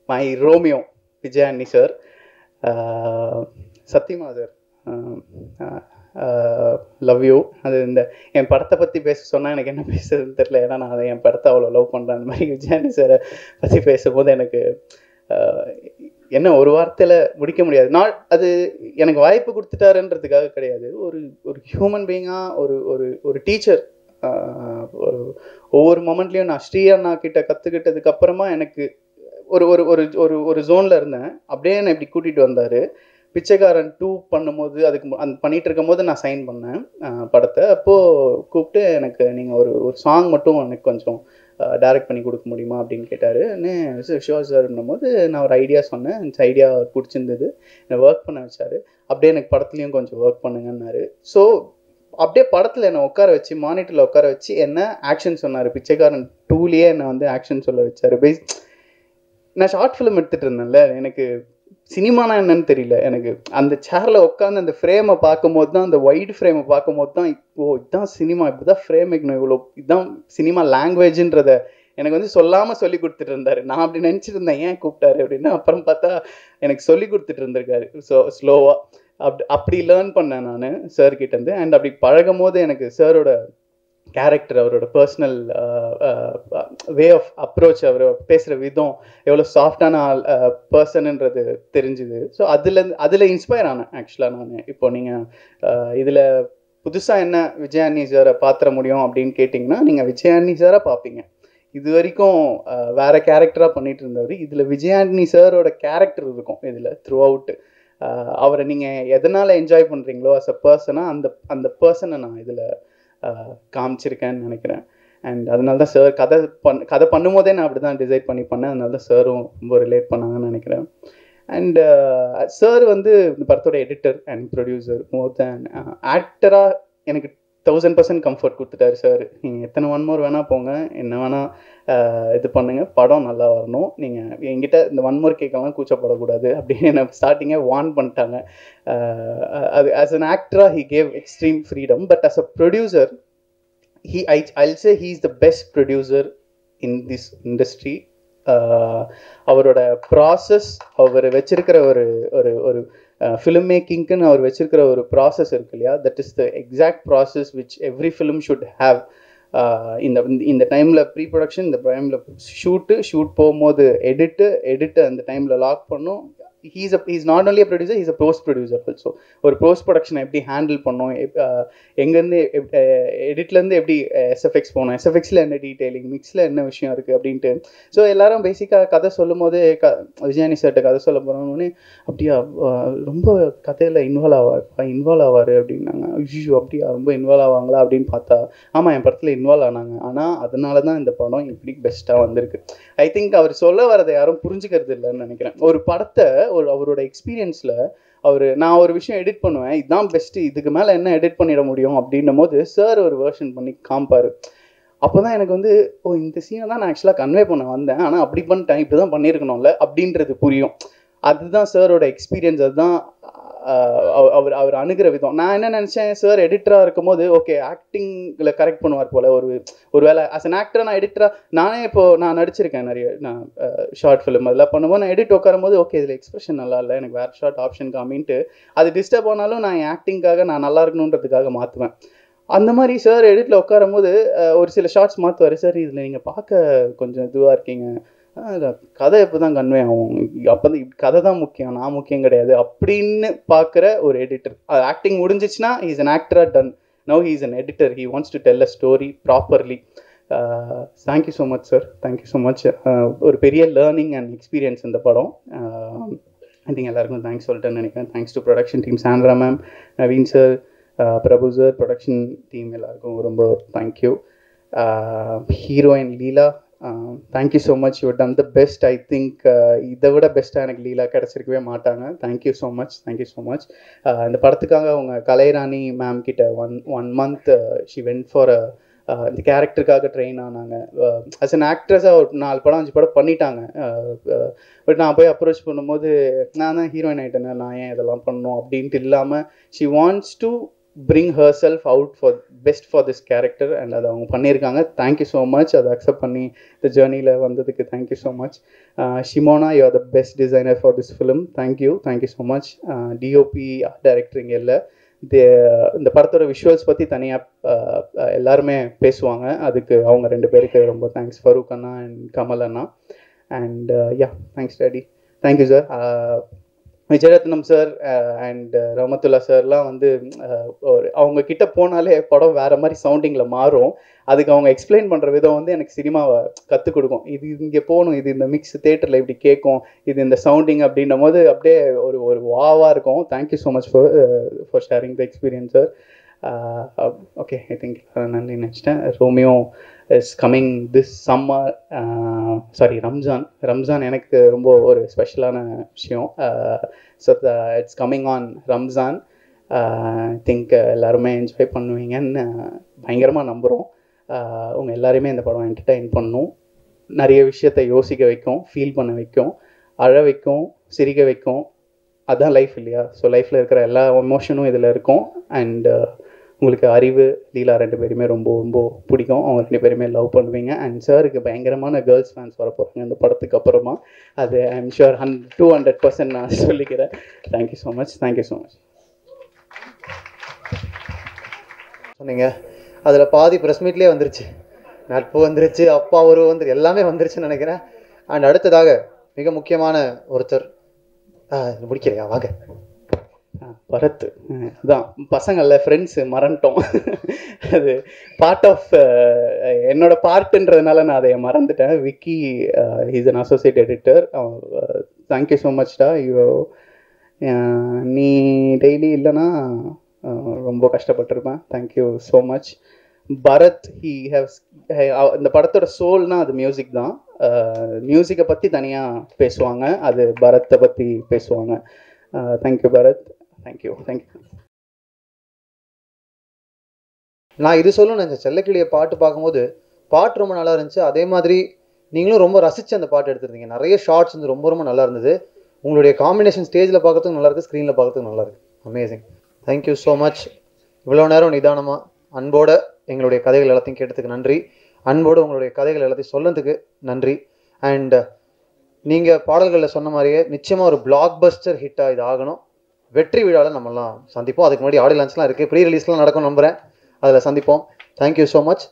my Romeo, Vijay Antony sir. சத்தியமா சார், லவ் யூ. அது இந்த என் படத்தை பற்றி பேச சொன்னால் எனக்கு என்ன பேசுறதுன்னு தெரியல. ஏன்னா நான் அதை என் படத்தை அவ்வளோ லவ் பண்ணுறேன். அந்த மாதிரி விஜய் ஆண்டனி சாரை பற்றி பேசும்போது எனக்கு என்ன ஒரு வார்த்தையில் முடிக்க முடியாது. நான் அது எனக்கு வாய்ப்பு கொடுத்துட்டாருன்றதுக்காக கிடையாது. ஒரு ஹியூமன் பீயிங்காக, ஒரு டீச்சர். ஒவ்வொரு மொமெண்ட்லேயும் நான் ஸ்ரீ அண்ணா கிட்ட கற்றுக்கிட்டதுக்கு அப்புறமா எனக்கு ஒரு ஒரு ஒரு ஒரு ஒரு ஜோனில் இருந்தேன். அப்படியே என்னை இப்படி கூட்டிகிட்டு வந்தார். பிச்சைக்காரன் 2 பண்ணும்போது, அதுக்கு பண்ணிகிட்டு இருக்கும் போது நான் சைன் பண்ணேன் படத்தை. அப்போது கூப்பிட்டு எனக்கு நீங்கள் ஒரு சாங் மட்டும் எனக்கு கொஞ்சம் டைரக்ட் பண்ணி கொடுக்க முடியுமா அப்படின்னு கேட்டார். ஷோர் சார்ன்னும் போது நான் ஒரு ஐடியா சொன்னேன். அந்த ஐடியா பிடிச்சிருந்தது, என்னை ஒர்க் பண்ண வச்சார். அப்படியே எனக்கு படத்துலேயும் கொஞ்சம் ஒர்க் பண்ணுங்கன்னாரு. ஸோ அப்படியே படத்தில் என்னை உட்கார வச்சு, மானிட்டரில் உட்கார வச்சு என்ன ஆக்ஷன் சொன்னார். பிச்சைக்காரன் 2லேயே என்னை வந்து ஆக்ஷன் சொல்ல வச்சார். நான் ஷார்ட் ஃபிலிம் எடுத்துகிட்டு இருந்தேன்ல, எனக்கு சினிமானா என்னன்னு தெரியல. எனக்கு அந்த சேரில் உட்காந்து அந்த ஃப்ரேமை பார்க்கும்போது தான், அந்த ஒயிட் ஃப்ரேமை பார்க்கும்போது தான், இதுதான் சினிமா, இப்படி தான் ஃப்ரேம் வைக்கணும், இவ்வளோ இதுதான் சினிமா லாங்குவேஜுன்றதை எனக்கு வந்து சொல்லாமல் சொல்லி கொடுத்துட்டு இருந்தார். நான் அப்படி நினச்சிட்டு இருந்தேன், ஏன் கூப்பிட்டாரு அப்படின்னு. அப்புறம் பார்த்தா எனக்கு சொல்லி கொடுத்துட்டு இருந்திருக்காரு. ஸோ ஸ்லோவாக அப்படி லேர்ன் பண்ணேன் நான் சார்கிட்டேருந்து. அண்ட் அப்படி பழகும் போது எனக்கு சாரோட கேரக்டர், அவரோட பர்சனல் வே ஆஃப் அப்ரோச், அவர் பேசுகிற விதம் எவ்வளோ சாஃப்டான பர்சனுன்றது தெரிஞ்சுது. ஸோ அதில் இன்ஸ்பயர் ஆனேன் ஆக்சுவலாக நான். இப்போ நீங்கள் இதில் புதுசாக என்ன விஜய் ஆண்டனி சாரை பார்த்துட முடியும் அப்படின்னு கேட்டிங்கன்னா, நீங்கள் விஜய் ஆண்டனி சாராக பார்ப்பீங்க. இது வரைக்கும் வேறு கேரக்டராக பண்ணிகிட்டு இருந்தவர். இதில் விஜய் ஆண்டனி சாரோட கேரக்டர் இருக்கும் இதில் த்ரூ அவுட்டு. அவரை நீங்கள் எதனால் என்ஜாய் பண்ணுறீங்களோ அஸ் அ பர்சனாக, அந்த பர்சனை நான் இதில் காமிச்சிருக்கேன்னு நினைக்கிறேன். அண்ட் அதனால தான் சார் கதை பண்ணும்போதே நான் அப்படி தான் டிசைட் பண்ணி பண்ணேன். அதனால தான் சாரும் ரொம்ப ரிலேட் பண்ணாங்கன்னு நினைக்கிறேன். அண்ட் சார் வந்து இந்த படத்தோட எடிட்டர் அண்ட் ப்ரொடியூசர். மோர் தேன் ஆக்டராக எனக்கு 1000% கம்ஃபர்ட் கொடுத்துட்டாரு சார். நீங்கள் எத்தனை 1 more வேணால் போங்க, என்ன வேணால் இது பண்ணுங்கள், படம் நல்லா வரணும். நீங்கள் என்கிட்ட இந்த 1 more கேட்கலாம், கூச்சப்படக்கூடாது அப்படின்னு என்னை ஸ்டார்டிங்கே வார்ன் பண்ணிட்டாங்க. அது ஆஸ் அன் ஆக்டராக he gave extreme freedom. But as a producer I'll say he is the best producer in this industry. அவரோட ப்ராசஸ், அவர் வச்சிருக்கிற ஒரு ஃபிலிம் மேக்கிங்க்குன்னு அவர் வச்சிருக்கிற ஒரு ப்ராசஸ் இருக்கு இல்லையா, that is the exact process which every film should have. இந்த டைமில் ப்ரீ ப்ரொடக்ஷன், இந்த டைமில் ஷூட் போகும்போது எடிட்டு அந்த டைமில் லாக் பண்ணும். he's not only a producer, he's a post producer also. ஒரு போஸ்ட் ப்ரொடக்ஷனை எப்படி ஹேண்டில் பண்ணோம், எங்கேருந்து எடிட்லேருந்து எப்படி எஸ்எஃப்எக்ஸ் போகணும், எஸ்எஃப்எக்ஸில் என்ன டீட்டெயிலிங், மிக்ஸில் என்ன விஷயம் இருக்குது அப்படின்ட்டு. ஸோ எல்லாரும் பேசிக்காக கதை சொல்லும் போதே விஜயானி சார்கிட்ட கதை சொல்ல போகிறோன்னே, அப்படியா ரொம்ப கதையில் இன்வால்வ் ஆவார் அப்படின்னாங்க. ஐயோ அப்படியா ரொம்ப இன்வால்வ் ஆவாங்களா அப்படின்னு பார்த்தா, ஆமாம் என் படத்தில் இன்வால்வ் ஆனாங்க. ஆனால் அதனால தான் இந்த படம் இப்படி பெஸ்ட்டாக வந்திருக்கு. ஐ திங்க் அவர் சொல்ல வரதை யாரும் புரிஞ்சுக்கிறது இல்லைன்னு நினைக்கிறேன். ஒரு படத்தை அவரோட எக்ஸ்பீரியன்ஸில் நான் ஒரு விஷயம் எடிட் பண்ணுவேன், இதுதான் பெஸ்ட்டு, இதுக்கு மேலே என்ன எடிட் பண்ணிட முடியும் அப்படின்னும் போது சார் ஒரு வேர்ஷன் பண்ணி காமிப்பார். அப்போ தான் எனக்கு வந்து இந்த சீனை தான் நான் ஆக்சுவலாக கன்வே பண்ண வந்தேன், ஆனால் அப்படி பண்ணிட்டேன், இப்படி தான் பண்ணியிருக்கணும்ல அப்படின்றது புரியும். அதுதான் சாரோட எக்ஸ்பீரியன்ஸ், அதுதான் அவர் அணுகிற விதம். நான் என்ன நினச்சேன், சார் எடிட்டராக இருக்கும் போது ஓகே ஆக்டிங்கில் கரெக்ட் பண்ணுவார் போல். ஒரு வேளை ஆஸ் அன் ஆக்டராக நான் எடிட்டராக நானே நான் நடிச்சிருக்கேன் நிறைய, நான் ஷார்ட் ஃபிலிம் அதெல்லாம் பண்ணும்போது நான் எடிட் உட்காரும் போது ஓகே இதில் எக்ஸ்பிரஷன் நல்லா இல்லை, எனக்கு வேறு ஷார்ட் ஆப்ஷன் காமின்ட்டு அது டிஸ்டர்ப் ஆனாலும் நான் என் ஆக்டிங்காக நான் நல்லா இருக்கணுன்றதுக்காக மாற்றுவேன். அந்த மாதிரி சார் எடிட்டில் உட்காரும் போது ஒரு சில ஷார்ட்ஸ் மாற்றுவார். சார் இதில் நீங்கள் பார்க்க கொஞ்சம் இதுவாக இருக்கீங்க, கதை எப்போ தான் கன்வே ஆகும், அப்போ தான் கதை தான் முக்கியம், நான் முக்கியம் கிடையாது அப்படின்னு பார்க்குற ஒரு எடிட்டர். ஆக்டிங் முடிஞ்சிச்சுன்னா he is an actor done, now he is an editor, he wants to tell a story properly. Thank you so much sir, thank you so much. ஒரு பெரிய லேர்னிங் அண்ட் எக்ஸ்பீரியன்ஸ் இந்த படம். ஐ திங்க் எல்லாருக்கும் தேங்க்ஸ் சொல்லிட்டேன்னு நினைக்கிறேன். Thanks to production team, Sandra ma'am, Naveen sir, Prabhu sir, production team எல்லாருக்கும் ரொம்ப thank you. Heroine Leela, thank you so much, you done the best. I think இதை விட பெஸ்ட்டாக எனக்கு லீலா கிடச்சிருக்கவே மாட்டாங்க. Thank you so much, thank you so much. இந்த படத்துக்காக அவங்க கலைராணி மேம் கிட்ட one month she went for இந்த கேரக்டருக்காக ட்ரெயின் ஆனாங்க. அஸ் அன் ஆக்ட்ரஸாக ஒரு 4 படம் 5 படம் பண்ணிட்டாங்க. பட் நான் போய் அப்ரோச் பண்ணும்போது நான் தான் ஹீரோயின் ஆகிட்டேன்னு, நான் ஏன் இதெல்லாம் பண்ணணும் அப்படின்ட்டு இல்லாமல் she wants to bring herself out for best for this character and அதை அவங்க பண்ணியிருக்காங்க. Thank you so much. அதை அக்செப்ட் பண்ணி இந்த ஜேர்னியில் வந்ததுக்கு thank you so much. Shimona, you are the best designer for this film. Thank you so much. DOP director இங்கே இல்லை, இந்த படத்தோட விஷுவல்ஸ் பற்றி தனியாக எல்லாருமே பேசுவாங்க, அதுக்கு அவங்க 2 பேருக்கு ரொம்ப தேங்க்ஸ், ஃபரூக் அண்ணா அண்ட் கமல் அண்ணா. And yeah, thanks daddy, thank you sir. Vijayaratnam sir and Rahmatullah சார்லாம் வந்து அவங்க கிட்ட போனாலே படம் வேற மாதிரி சவுண்டிங்கில் மாறும். அதுக்கு அவங்க எக்ஸ்பிளைன் பண்ணுற விதம் வந்து எனக்கு சினிமாவை கற்றுக் கொடுக்கும். இது இங்கே போகணும், இது இந்த மிக்ஸ் தேட்டரில் இப்படி கேட்கும், இது இந்த சவுண்டிங் அப்படின்னும் போது அப்படியே ஒரு வாவாக இருக்கும். Thank you so much for sharing the experience sir. Okay, I think நன்றி நினச்சிட்டேன். Romeo is coming this summer, sorry Ramzan எனக்கு ரொம்ப ஒரு ஸ்பெஷலான விஷயம். So it's coming on Ramzan. I think எல்லாருமே என்ஜாய் பண்ணுவீங்கன்னு பயங்கரமாக நம்புகிறோம். உங்கள் எல்லாருமே இந்த படம் என்டர்டெயின் பண்ணும், நிறைய விஷயத்தை யோசிக்க வைக்கும், ஃபீல் பண்ண வைக்கும், அழ வைக்கும், சிரிக்க வைக்கும். அதுதான் லைஃப் இல்லையா? ஸோ லைஃப்பில் இருக்கிற எல்லா எமோஷனும் இதில் இருக்கும். அண்ட் உங்களுக்கு அறிவு, லீலா 2 பேருமே ரொம்ப ரொம்ப பிடிக்கும், அவங்க 2 பேருமே லவ் பண்ணுவீங்க. அண்ட் சாருக்கு பயங்கரமான கேர்ள்ஸ் ஃபேன்ஸ் வர போகிறாங்க இந்த படத்துக்கு அப்புறமா. அது ஐ எம் ஷுர் 200% நான் சொல்லிக்கிறேன். Thank you so much, thank you so much. சொன்னீங்க அதில் பாதி ப்ரெஸ் மீட்லேயே வந்துருச்சு, நட்பு வந்துருச்சு, அப்பா ஒரு வந்துரு, எல்லாமே வந்துருச்சுன்னு நினைக்கிறேன். அண்ட் அடுத்ததாக மிக முக்கியமான ஒருத்தர், முடிக்கலையா? வாங்க. பரத் தான், பசங்கள்ல ஃப்ரெண்ட்ஸு மறந்துட்டோம். அது பார்ட் ஆஃப் என்னோட பார்ட்டுன்றதுனால நான் அதை மறந்துட்டேன். Vicky is an associate editor. Thank you so மச்டா. நீ டெய்லி இல்லைன்னா ரொம்ப கஷ்டப்பட்டிருப்பேன். Thank you so much. பரத், இந்த படத்தோட சோல்னா அது மியூசிக் தான். மியூசிக்கை பற்றி தனியாக பேசுவாங்க, அது பரத்தை பற்றி பேசுவாங்க. Thank you Bharath, thank you. நான் இது சொல்லணும் நினச்சேன், செல்லக்கிளியை பாட்டு பார்க்கும்போது பாட்டு ரொம்ப நல்லா இருந்துச்சு. அதே மாதிரி நீங்களும் ரொம்ப ரசித்து அந்த பாட்டு எடுத்துருந்தீங்க. நிறைய ஷார்ட்ஸ் வந்து ரொம்ப ரொம்ப நல்லா இருந்தது. உங்களுடைய காம்பினேஷன் ஸ்டேஜில் பார்க்கறதுக்கு நல்லா இருக்குது, ஸ்க்ரீனில் பார்க்கறதுக்கு நல்லா இருக்குது. அமேசிங். Thank you so much. இவ்வளோ நேரம் நிதானமாக அன்போடு எங்களுடைய கதைகள் எல்லாத்தையும் கேட்டதுக்கு நன்றி. அன்போடு உங்களுடைய கதைகள் எல்லாத்தையும் சொன்னதுக்கு நன்றி. அண்ட் நீங்கள் பாடல்களில் சொன்ன மாதிரியே நிச்சயமாக ஒரு பிளாக் பஸ்டர் ஹிட்டாக இது ஆகணும். வெற்றி விழாவில் நம்மலாம் சந்திப்போம். அதுக்கு முன்னாடி ஆடியோ லான்ச்லாம் இருக்குது, ப்ரீ ரிலீஸ்லாம் நடக்கும் நம்புகிறேன், அதில் சந்திப்போம். Thank you so much.